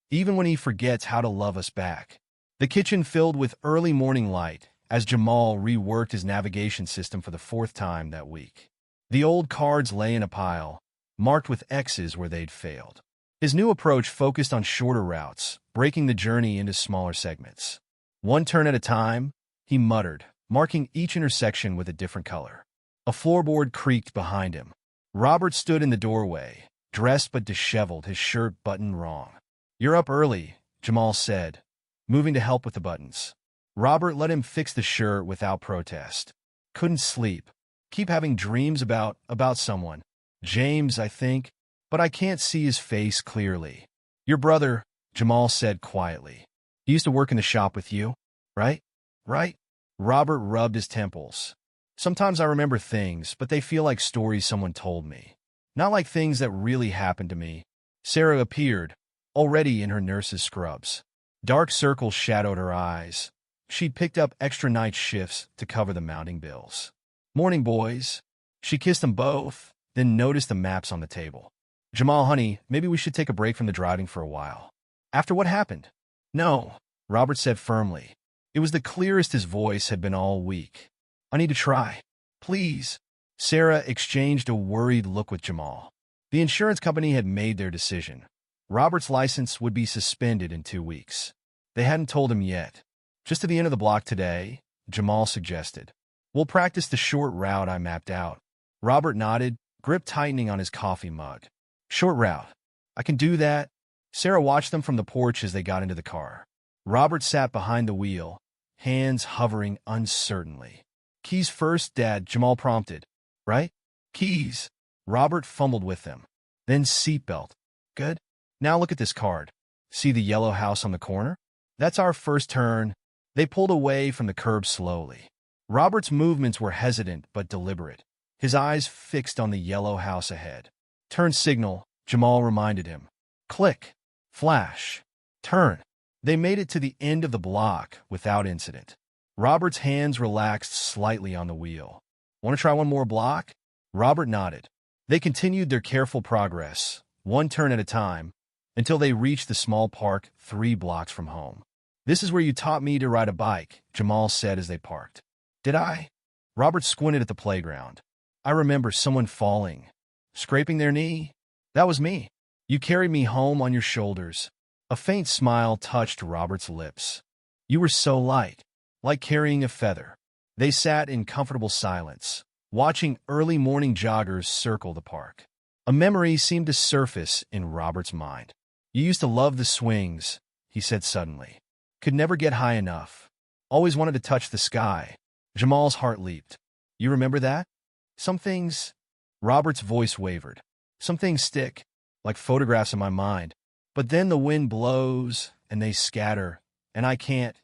even when he forgets how to love us back. The kitchen filled with early morning light as Jamal reworked his navigation system for the fourth time that week. The old cards lay in a pile, marked with X's where they'd failed. His new approach focused on shorter routes, breaking the journey into smaller segments. One turn at a time, he muttered, marking each intersection with a different color. A floorboard creaked behind him. Robert stood in the doorway, dressed but disheveled, his shirt buttoned wrong. You're up early, Jamal said, moving to help with the buttons. Robert let him fix the shirt without protest. Couldn't sleep. Keep having dreams about someone. James, I think, but I can't see his face clearly. Your brother, Jamal said quietly. He used to work in the shop with you, right? Right? Robert rubbed his temples. Sometimes I remember things, but they feel like stories someone told me. Not like things that really happened to me. Sarah appeared, already in her nurse's scrubs. Dark circles shadowed her eyes. She'd picked up extra night shifts to cover the mounting bills. Morning, boys. She kissed them both, then noticed the maps on the table. Jamal, honey, maybe we should take a break from the driving for a while. After what happened? No, Robert said firmly. It was the clearest his voice had been all week. I need to try. Please. Sarah exchanged a worried look with Jamal. The insurance company had made their decision. Robert's license would be suspended in 2 weeks. They hadn't told him yet. Just to the end of the block today, Jamal suggested. We'll practice the short route I mapped out. Robert nodded, grip tightening on his coffee mug. Short route. I can do that. Sarah watched them from the porch as they got into the car. Robert sat behind the wheel, hands hovering uncertainly. Keys first, Dad, Jamal prompted. Right? Keys. Robert fumbled with them. Then seatbelt. Good. Now look at this card. See the yellow house on the corner? That's our first turn. They pulled away from the curb slowly. Robert's movements were hesitant but deliberate, his eyes fixed on the yellow house ahead. Turn signal, Jamal reminded him. Click. Flash. Turn. They made it to the end of the block without incident. Robert's hands relaxed slightly on the wheel. Want to try one more block? Robert nodded. They continued their careful progress, one turn at a time, until they reached the small park 3 blocks from home. This is where you taught me to ride a bike, Jamal said as they parked. Did I? Robert squinted at the playground. I remember someone falling, scraping their knee. That was me. You carried me home on your shoulders. A faint smile touched Robert's lips. You were so light, like carrying a feather. They sat in comfortable silence, watching early morning joggers circle the park. A memory seemed to surface in Robert's mind. You used to love the swings, he said suddenly. Could never get high enough. Always wanted to touch the sky. Jamal's heart leaped. You remember that? Some things... Robert's voice wavered. Some things stick, like photographs in my mind. But then the wind blows, and they scatter, and I can't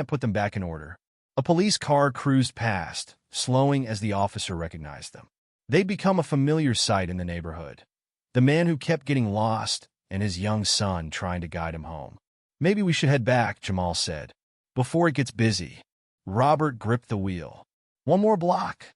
put them back in order. A police car cruised past, slowing as the officer recognized them. They'd become a familiar sight in the neighborhood. The man who kept getting lost, and his young son trying to guide him home. Maybe we should head back, Jamal said, before it gets busy. Robert gripped the wheel. One more block.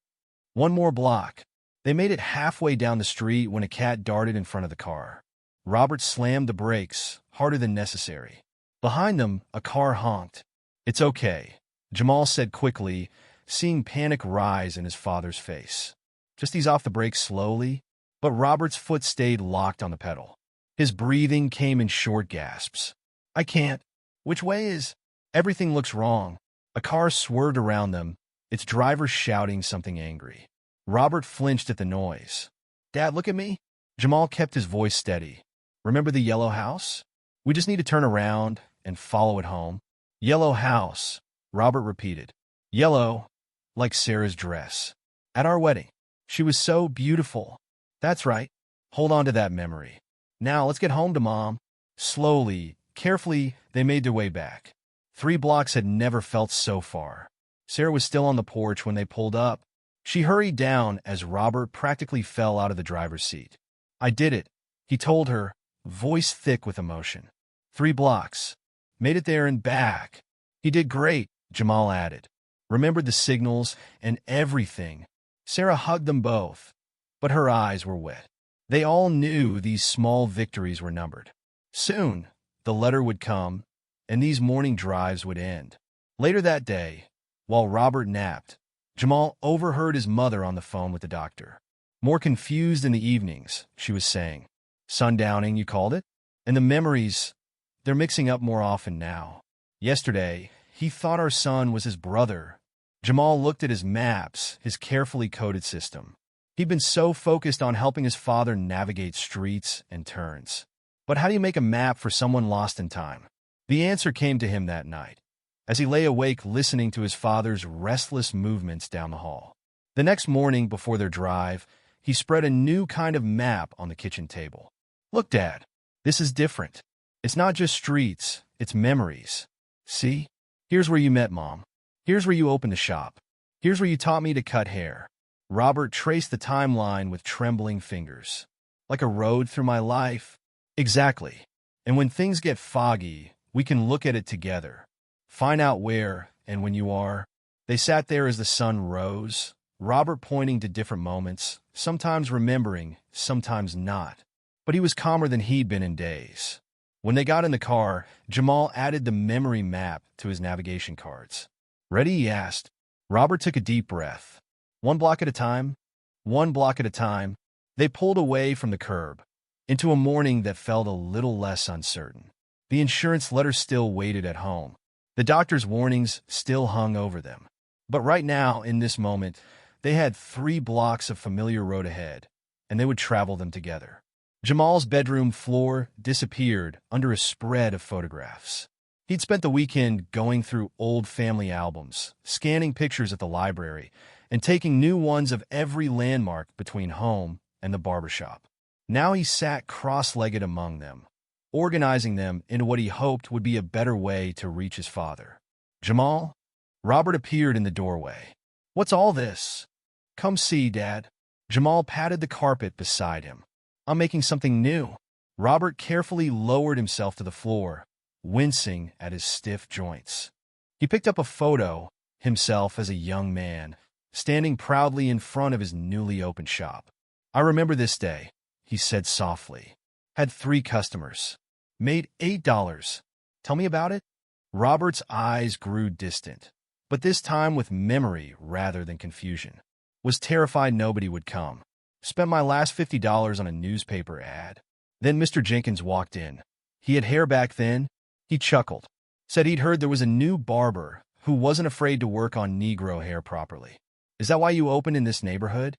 One more block. They made it halfway down the street when a cat darted in front of the car. Robert slammed the brakes, harder than necessary. Behind them, a car honked. It's okay, Jamal said quickly, seeing panic rise in his father's face. Just ease off the brakes slowly. But Robert's foot stayed locked on the pedal. His breathing came in short gasps. I can't. Which way is? Everything looks wrong. A car swerved around them, its driver shouting something angry. Robert flinched at the noise. Dad, look at me. Jamal kept his voice steady. Remember the yellow house? We just need to turn around and follow it home. Yellow house, Robert repeated. Yellow, like Sarah's dress. At our wedding. She was so beautiful. That's right. Hold on to that memory. Now let's get home to Mom. Slowly, carefully, they made their way back. 3 blocks had never felt so far. Sarah was still on the porch when they pulled up. She hurried down as Robert practically fell out of the driver's seat. I did it, he told her, voice thick with emotion. 3 blocks. Made it there and back. He did great, Jamal added. Remembered the signals and everything. Sarah hugged them both, but her eyes were wet. They all knew these small victories were numbered. Soon, the letter would come, and these morning drives would end. Later that day, while Robert napped, Jamal overheard his mother on the phone with the doctor. More confused in the evenings, she was saying. Sundowning, you called it? And the memories, they're mixing up more often now. Yesterday, he thought our son was his brother. Jamal looked at his maps, his carefully coded system. He'd been so focused on helping his father navigate streets and turns. But how do you make a map for someone lost in time? The answer came to him that night, as he lay awake listening to his father's restless movements down the hall. The next morning before their drive, he spread a new kind of map on the kitchen table. Look, Dad, this is different. It's not just streets, it's memories. See? Here's where you met Mom. Here's where you opened the shop. Here's where you taught me to cut hair. Robert traced the timeline with trembling fingers. Like a road through my life? Exactly. And when things get foggy, we can look at it together. Find out where and when you are. They sat there as the sun rose, Robert pointing to different moments, sometimes remembering, sometimes not. But he was calmer than he'd been in days. When they got in the car, Jamal added the memory map to his navigation cards. Ready? He asked. Robert took a deep breath. 1 block at a time. 1 block at a time. They pulled away from the curb, into a morning that felt a little less uncertain. The insurance letter still waited at home. The doctor's warnings still hung over them. But right now, in this moment, they had 3 blocks of familiar road ahead, and they would travel them together. Jamal's bedroom floor disappeared under a spread of photographs. He'd spent the weekend going through old family albums, scanning pictures at the library, and taking new ones of every landmark between home and the barbershop. Now he sat cross-legged among them, organizing them into what he hoped would be a better way to reach his father. Jamal? Robert appeared in the doorway. What's all this? Come see, Dad. Jamal patted the carpet beside him. I'm making something new. Robert carefully lowered himself to the floor, wincing at his stiff joints. He picked up a photo, himself as a young man, standing proudly in front of his newly opened shop. "I remember this day," he said softly. "Had 3 customers. Made $8. Tell me about it?" Robert's eyes grew distant, but this time with memory rather than confusion. "Was terrified nobody would come. Spent my last $50 on a newspaper ad." Then Mr. Jenkins walked in. He had hair back then. He chuckled. Said he'd heard there was a new barber who wasn't afraid to work on Negro hair properly. "Is that why you opened in this neighborhood?"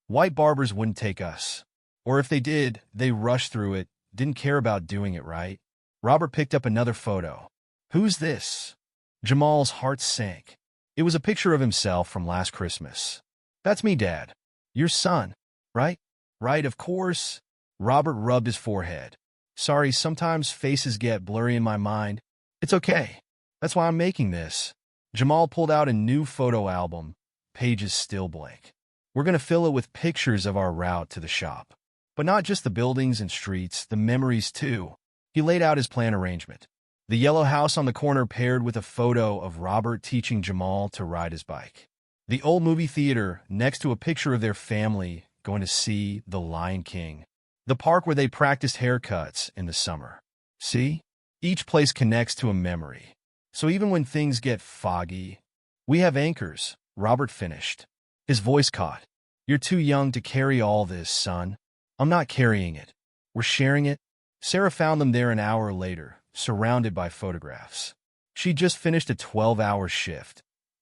White barbers wouldn't take us. Or if they did, they rushed through it, didn't care about doing it right." Robert picked up another photo. "Who's this?" Jamal's heart sank. It was a picture of himself from last Christmas. "That's me, Dad. Your son, right?" "Right, of course." Robert rubbed his forehead. "Sorry, sometimes faces get blurry in my mind. It's okay. That's why I'm making this." Jamal pulled out a new photo album, pages still blank. "We're going to fill it with pictures of our route to the shop. But not just the buildings and streets, the memories too." He laid out his plan arrangement. The yellow house on the corner paired with a photo of Robert teaching Jamal to ride his bike. The old movie theater next to a picture of their family going to see The Lion King. The park where they practiced haircuts in the summer. See? Each place connects to a memory. So even when things get foggy, we have anchors, Robert finished. His voice caught. "You're too young to carry all this, son." "I'm not carrying it. We're sharing it." Sarah found them there an hour later, surrounded by photographs. She'd just finished a 12-hour shift,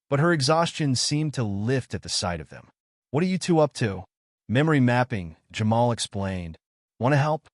but her exhaustion seemed to lift at the sight of them. "What are you two up to?" "Memory mapping," Jamal explained. "Want to help?"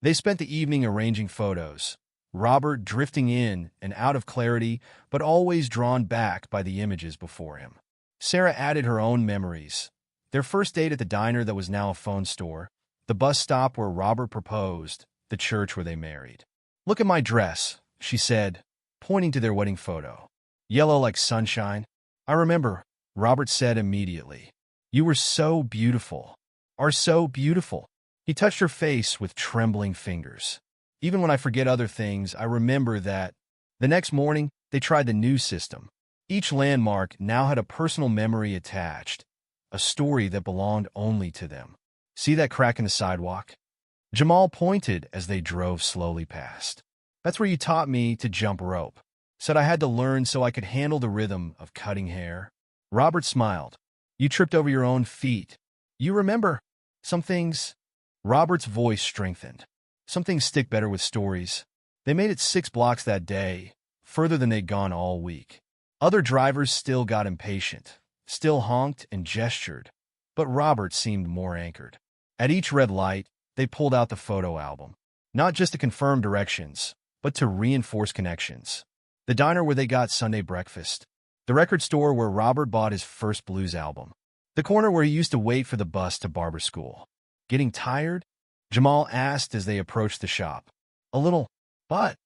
They spent the evening arranging photos, Robert drifting in and out of clarity, but always drawn back by the images before him. Sarah added her own memories. Their first date at the diner that was now a phone store, the bus stop where Robert proposed, the church where they married. "Look at my dress," she said, pointing to their wedding photo. "Yellow like sunshine." "I remember," Robert said immediately. "You were so beautiful. Are so beautiful." He touched her face with trembling fingers. "Even when I forget other things, I remember that." The next morning, they tried the new system. Each landmark now had a personal memory attached, a story that belonged only to them. "See that crack in the sidewalk?" Jamal pointed as they drove slowly past. "That's where you taught me to jump rope. Said I had to learn so I could handle the rhythm of cutting hair." Robert smiled. "You tripped over your own feet. You remember some things?" Robert's voice strengthened. "Some things stick better with stories." They made it 6 blocks that day, further than they'd gone all week. Other drivers still got impatient, still honked and gestured, but Robert seemed more anchored. At each red light, they pulled out the photo album, not just to confirm directions, but to reinforce connections. The diner where they got Sunday breakfast, the record store where Robert bought his first blues album, the corner where he used to wait for the bus to barber school. "Getting tired?" Jamal asked as they approached the shop. "A little, but..."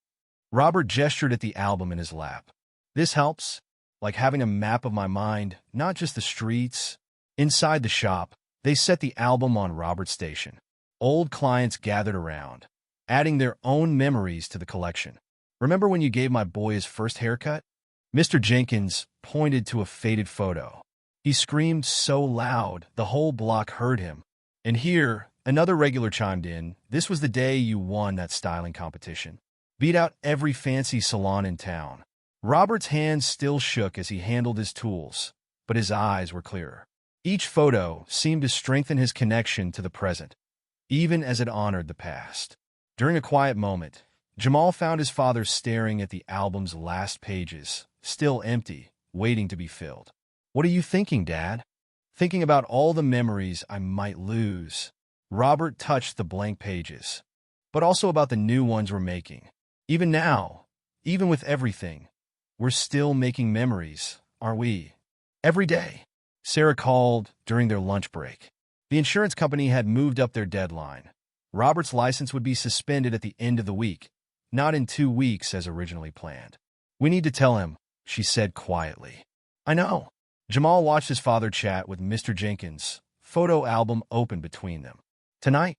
Robert gestured at the album in his lap. "This helps, like having a map of my mind, not just the streets." Inside the shop, they set the album on Robert's station. Old clients gathered around, adding their own memories to the collection. "Remember when you gave my boy his first haircut?" Mr. Jenkins pointed to a faded photo. He screamed so loud the whole block heard him. And here, another regular chimed in. "This was the day you won that styling competition. Beat out every fancy salon in town." Robert's hands still shook as he handled his tools, but his eyes were clearer. Each photo seemed to strengthen his connection to the present, even as it honored the past. During a quiet moment, Jamal found his father staring at the album's last pages, still empty, waiting to be filled. "What are you thinking, Dad?" "Thinking about all the memories I might lose." Robert touched the blank pages. "But also about the new ones we're making. Even now, even with everything, we're still making memories, aren't we? Every day." Sarah called during their lunch break. The insurance company had moved up their deadline. Robert's license would be suspended at the end of the week, not in 2 weeks as originally planned. "We need to tell him," she said quietly. "I know." Jamal watched his father chat with Mr. Jenkins, photo album open between them. "Tonight?"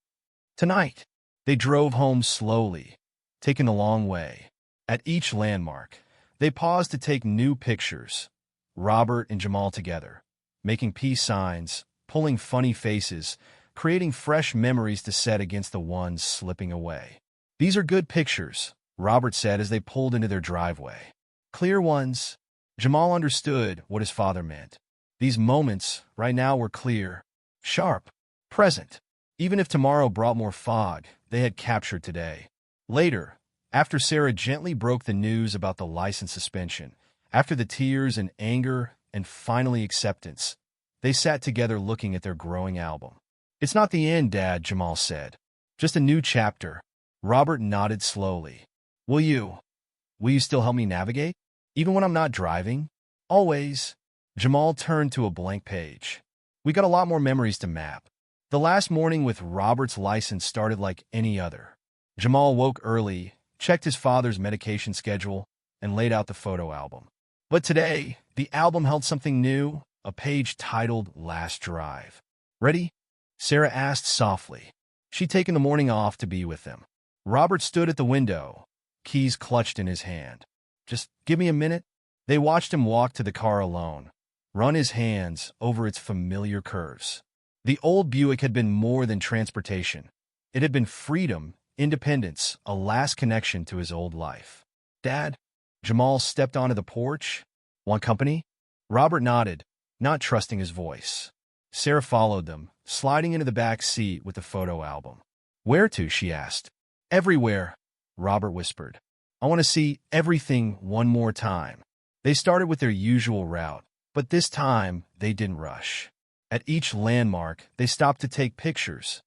"Tonight." They drove home slowly, taken the long way. At each landmark, they paused to take new pictures. Robert and Jamal together, making peace signs, pulling funny faces, creating fresh memories to set against the ones slipping away. "These are good pictures," Robert said as they pulled into their driveway. "Clear ones." Jamal understood what his father meant. These moments, right now, were clear, sharp, present. Even if tomorrow brought more fog, they had captured today. Later, after Sarah gently broke the news about the license suspension, after the tears and anger and finally acceptance, they sat together looking at their growing album. "It's not the end, Dad," Jamal said. "Just a new chapter." Robert nodded slowly. Will you still help me navigate? Even when I'm not driving?" "Always." Jamal turned to a blank page. "We got a lot more memories to map." The last morning with Robert's license started like any other. Jamal woke early, checked his father's medication schedule, and laid out the photo album. But today, the album held something new, a page titled Last Drive. "Ready?" Sarah asked softly. She'd taken the morning off to be with them. Robert stood at the window, keys clutched in his hand. "Just give me a minute." They watched him walk to the car alone, run his hands over its familiar curves. The old Buick had been more than transportation. It had been freedom, independence, a last connection to his old life. "Dad?" Jamal stepped onto the porch. "Want company?" Robert nodded, not trusting his voice. Sarah followed them, sliding into the back seat with the photo album. "Where to?" she asked. "Everywhere," Robert whispered. "I want to see everything one more time." They started with their usual route, but this time they didn't rush. At each landmark, they stopped to take pictures,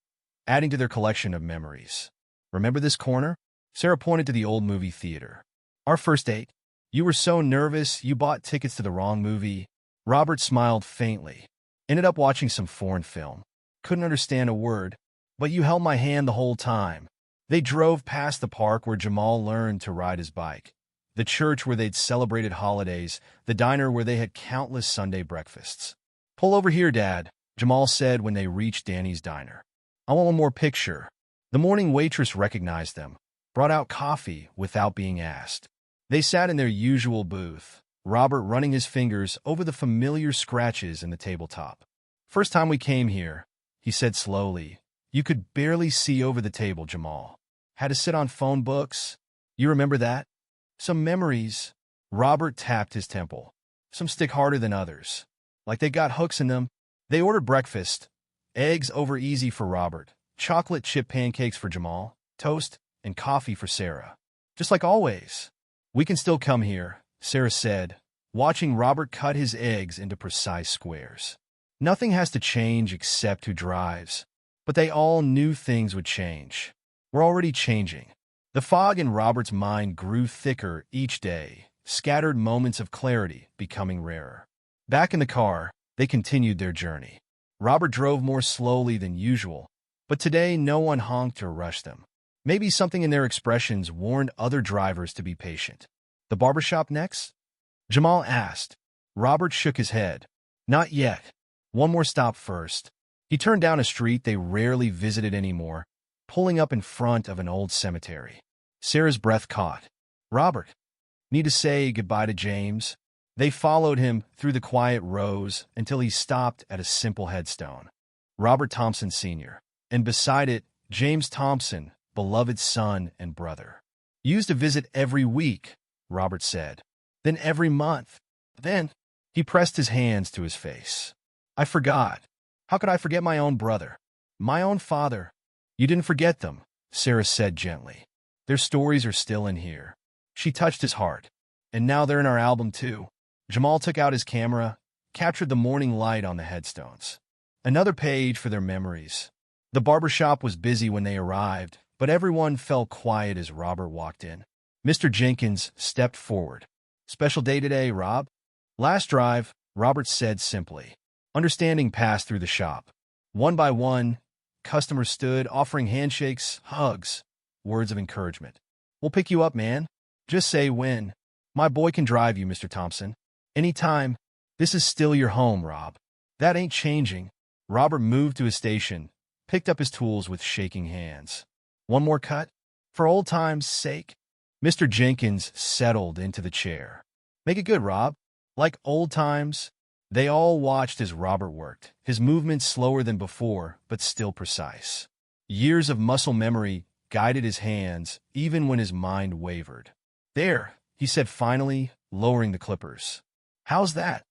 adding to their collection of memories. "Remember this corner?" Sarah pointed to the old movie theater. "Our first date. You were so nervous you bought tickets to the wrong movie." Robert smiled faintly. "Ended up watching some foreign film. Couldn't understand a word, but you held my hand the whole time." They drove past the park where Jamal learned to ride his bike, the church where they'd celebrated holidays, the diner where they had countless Sunday breakfasts. "Pull over here, Dad," Jamal said when they reached Danny's diner. "I want one more picture." The morning waitress recognized them, brought out coffee without being asked. They sat in their usual booth, Robert running his fingers over the familiar scratches in the tabletop. "First time we came here," he said slowly. "You could barely see over the table, Jamal. Had to sit on phone books. You remember that?" "Some memories." Robert tapped his temple. "Some stick harder than others. Like they got hooks in them." They ordered breakfast. Eggs over easy for Robert, chocolate chip pancakes for Jamal, toast, and coffee for Sarah. "Just like always." "We can still come here," Sarah said, watching Robert cut his eggs into precise squares. "Nothing has to change except who drives." But they all knew things would change. We're already changing. The fog in Robert's mind grew thicker each day, scattered moments of clarity becoming rarer. Back in the car, they continued their journey. Robert drove more slowly than usual, but today no one honked or rushed them. Maybe something in their expressions warned other drivers to be patient. "The barbershop next?" Jamal asked. Robert shook his head. "Not yet. One more stop first." He turned down a street they rarely visited anymore, pulling up in front of an old cemetery. Sarah's breath caught. "Robert, need to say goodbye to James?" They followed him through the quiet rows until he stopped at a simple headstone. Robert Thompson Sr., and beside it, James Thompson, beloved son and brother. "Used to visit every week," Robert said. "Then every month. Then—" He pressed his hands to his face. "I forgot. How could I forget my own brother? My own father?" "You didn't forget them," Sarah said gently. "Their stories are still in here." She touched his heart. "And now they're in our album too." Jamal took out his camera, captured the morning light on the headstones. Another page for their memories. The barbershop was busy when they arrived, but everyone fell quiet as Robert walked in. Mr. Jenkins stepped forward. "Special day today, Rob?" "Last drive," Robert said simply. Understanding passed through the shop. One by one, customers stood, offering handshakes, hugs, words of encouragement. "We'll pick you up, man. Just say when." "My boy can drive you, Mr. Thompson. Anytime. This is still your home, Rob." "That ain't changing." Robert moved to his station, picked up his tools with shaking hands. "One more cut?" For old time's sake. Mr. Jenkins settled into the chair. Make it good, Rob. Like old times. They all watched as Robert worked, his movements slower than before, but still precise. Years of muscle memory guided his hands, even when his mind wavered. There, he said finally, lowering the clippers. How's that?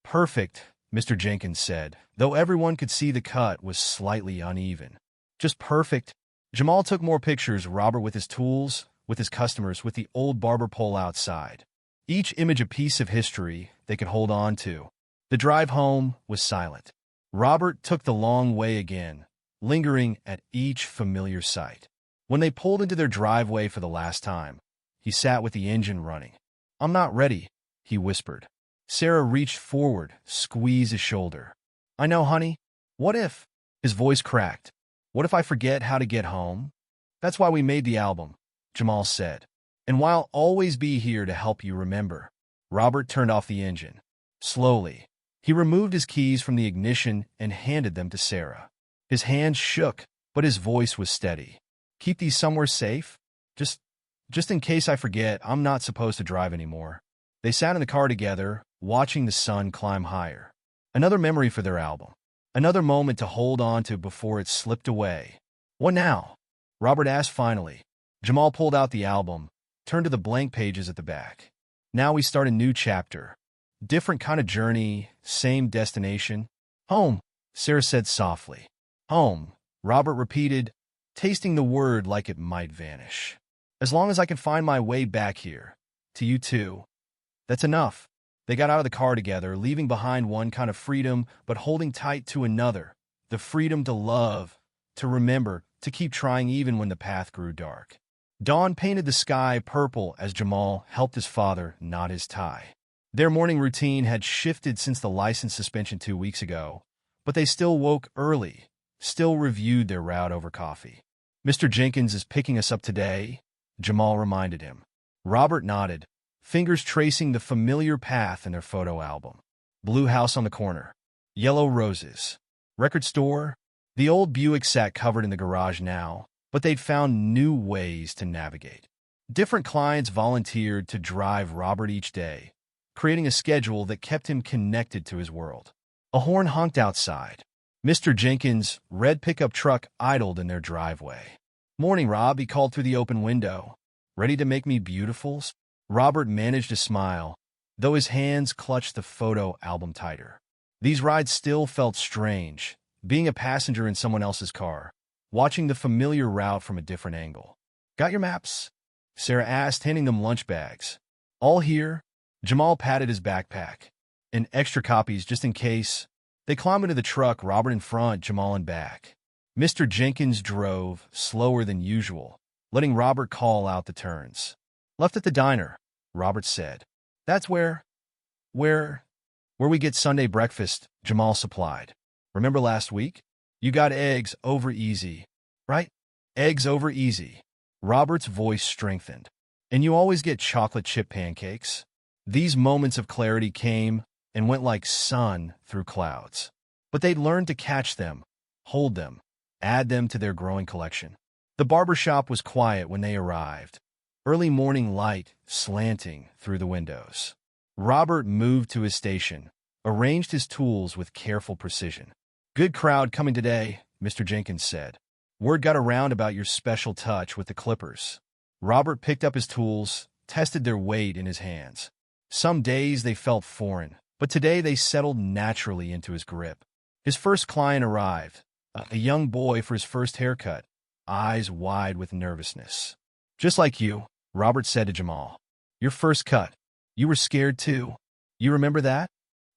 Perfect, Mr. Jenkins said, though everyone could see the cut was slightly uneven. Just perfect. Jamal took more pictures, Robert with his tools, with his customers, with the old barber pole outside. Each image a piece of history they could hold on to. The drive home was silent. Robert took the long way again, lingering at each familiar sight. When they pulled into their driveway for the last time, he sat with the engine running. I'm not ready, he whispered. Sarah reached forward, squeezed his shoulder. I know, honey. What if? His voice cracked. What if I forget how to get home? That's why we made the album, Jamal said. And while I'll always be here to help you remember. Robert turned off the engine. Slowly, he removed his keys from the ignition and handed them to Sarah. His hands shook, but his voice was steady. Keep these somewhere safe? Just in case I forget, I'm not supposed to drive anymore. They sat in the car together, watching the sun climb higher. Another memory for their album. Another moment to hold on to before it slipped away. What now? Robert asked finally. Jamal pulled out the album, turned to the blank pages at the back. Now we start a new chapter. Different kind of journey, same destination. Home, Sarah said softly. Home, Robert repeated, tasting the word like it might vanish. As long as I can find my way back here. To you too. That's enough. They got out of the car together, leaving behind one kind of freedom, but holding tight to another. The freedom to love, to remember, to keep trying even when the path grew dark. Dawn painted the sky purple as Jamal helped his father knot his tie. Their morning routine had shifted since the license suspension 2 weeks ago, but they still woke early, still reviewed their route over coffee. Mr. Jenkins is picking us up today, Jamal reminded him. Robert nodded, fingers tracing the familiar path in their photo album. Blue house on the corner. Yellow roses. Record store. The old Buick sat covered in the garage now, but they'd found new ways to navigate. Different clients volunteered to drive Robert each day, creating a schedule that kept him connected to his world. A horn honked outside. Mr. Jenkins' red pickup truck idled in their driveway. Morning, Rob, he called through the open window. Ready to make me beautiful? Robert managed a smile, though his hands clutched the photo album tighter. These rides still felt strange, being a passenger in someone else's car, watching the familiar route from a different angle. Got your maps? Sarah asked, handing them lunch bags. All here? Jamal patted his backpack. And extra copies just in case. They climbed into the truck, Robert in front, Jamal in back. Mr. Jenkins drove, slower than usual, letting Robert call out the turns. Left at the diner, Robert said. That's where we get Sunday breakfast, Jamal supplied. Remember last week? You got eggs over easy, right? Eggs over easy. Robert's voice strengthened. And you always get chocolate chip pancakes? These moments of clarity came and went like sun through clouds. But they'd learned to catch them, hold them, add them to their growing collection. The barbershop was quiet when they arrived. Early morning light slanting through the windows. Robert moved to his station, arranged his tools with careful precision. Good crowd coming today, Mr. Jenkins said. Word got around about your special touch with the clippers. Robert picked up his tools, tested their weight in his hands. Some days they felt foreign, but today they settled naturally into his grip. His first client arrived, a young boy for his first haircut, eyes wide with nervousness. Just like you, Robert said to Jamal. Your first cut. You were scared too. You remember that?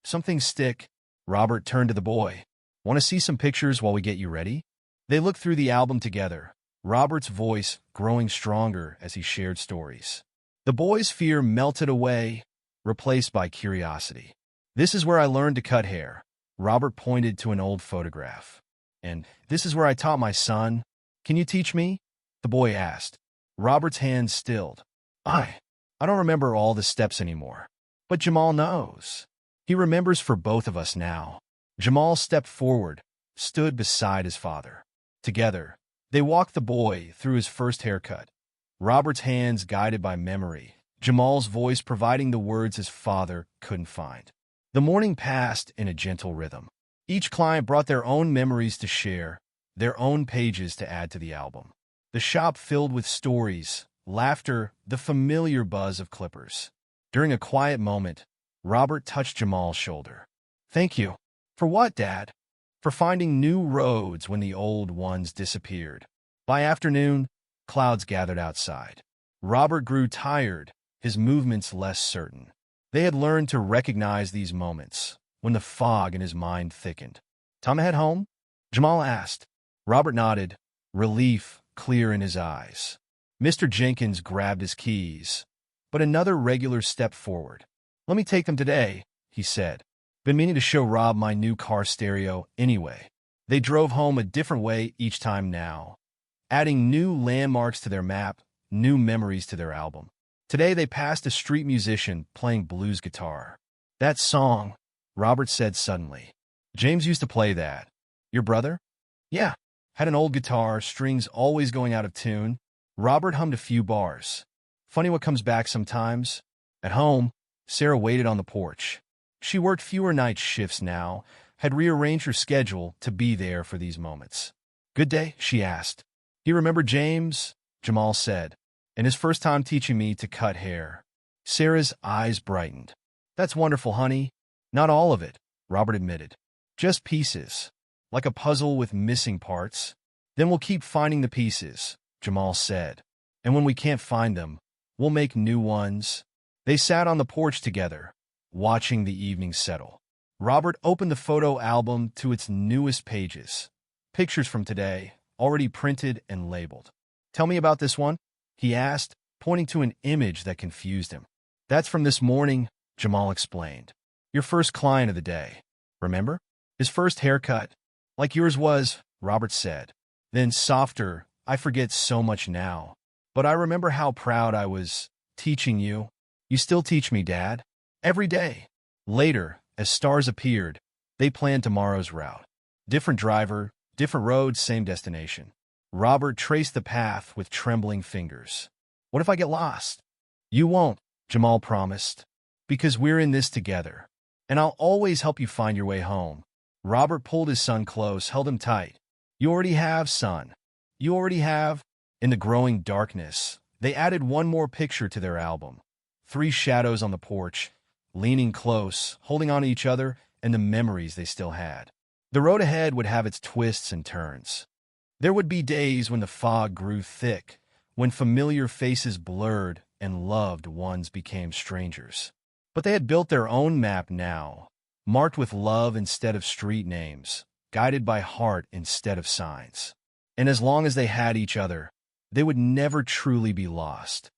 Something stick. Robert turned to the boy. Want to see some pictures while we get you ready? They looked through the album together, Robert's voice growing stronger as he shared stories. The boy's fear melted away, replaced by curiosity. This is where I learned to cut hair. Robert pointed to an old photograph. And this is where I taught my son. Can you teach me? The boy asked. Robert's hands stilled. I don't remember all the steps anymore. But Jamal knows. He remembers for both of us now. Jamal stepped forward, stood beside his father. Together, they walked the boy through his first haircut, Robert's hands guided by memory, Jamal's voice providing the words his father couldn't find. The morning passed in a gentle rhythm. Each client brought their own memories to share, their own pages to add to the album. The shop filled with stories, laughter, the familiar buzz of clippers. During a quiet moment, Robert touched Jamal's shoulder. "Thank you." "For what, Dad?" "For finding new roads when the old ones disappeared." By afternoon, clouds gathered outside. Robert grew tired, his movements less certain. They had learned to recognize these moments, when the fog in his mind thickened. "Time to head home?" Jamal asked. Robert nodded, relief clear in his eyes. Mr. Jenkins grabbed his keys, but another regular stepped forward. "Let me take them today," he said. "Been meaning to show Rob my new car stereo anyway." They drove home a different way each time now, adding new landmarks to their map, new memories to their album. Today they passed a street musician playing blues guitar. "That song," Robert said suddenly. "James used to play that." "Your brother?" "Yeah. Had an old guitar, strings always going out of tune." Robert hummed a few bars. "Funny what comes back sometimes." At home, Sarah waited on the porch. She worked fewer night shifts now, had rearranged her schedule to be there for these moments. "Good day?" she asked. "Do you remember James?" Jamal said. "And his first time teaching me to cut hair." Sarah's eyes brightened. "That's wonderful, honey." "Not all of it," Robert admitted. "Just pieces, like a puzzle with missing parts." "Then we'll keep finding the pieces," Jamal said. "And when we can't find them, we'll make new ones." They sat on the porch together, watching the evening settle. Robert opened the photo album to its newest pages. Pictures from today, already printed and labeled. "Tell me about this one," he asked, pointing to an image that confused him. "That's from this morning," Jamal explained. "Your first client of the day. Remember? His first haircut. Like yours was," Robert said. Then softer, "I forget so much now. But I remember how proud I was teaching you." "You still teach me, Dad. Every day." Later, as stars appeared, they planned tomorrow's route. Different driver, different road, same destination. Robert traced the path with trembling fingers. "What if I get lost?" "You won't," Jamal promised. "Because we're in this together. And I'll always help you find your way home." Robert pulled his son close, held him tight. "You already have, son. You already have." In the growing darkness, they added one more picture to their album. 3 shadows on the porch, leaning close, holding on to each other and the memories they still had. The road ahead would have its twists and turns. There would be days when the fog grew thick, when familiar faces blurred and loved ones became strangers. But they had built their own map now, marked with love instead of street names, guided by heart instead of signs. And as long as they had each other, they would never truly be lost.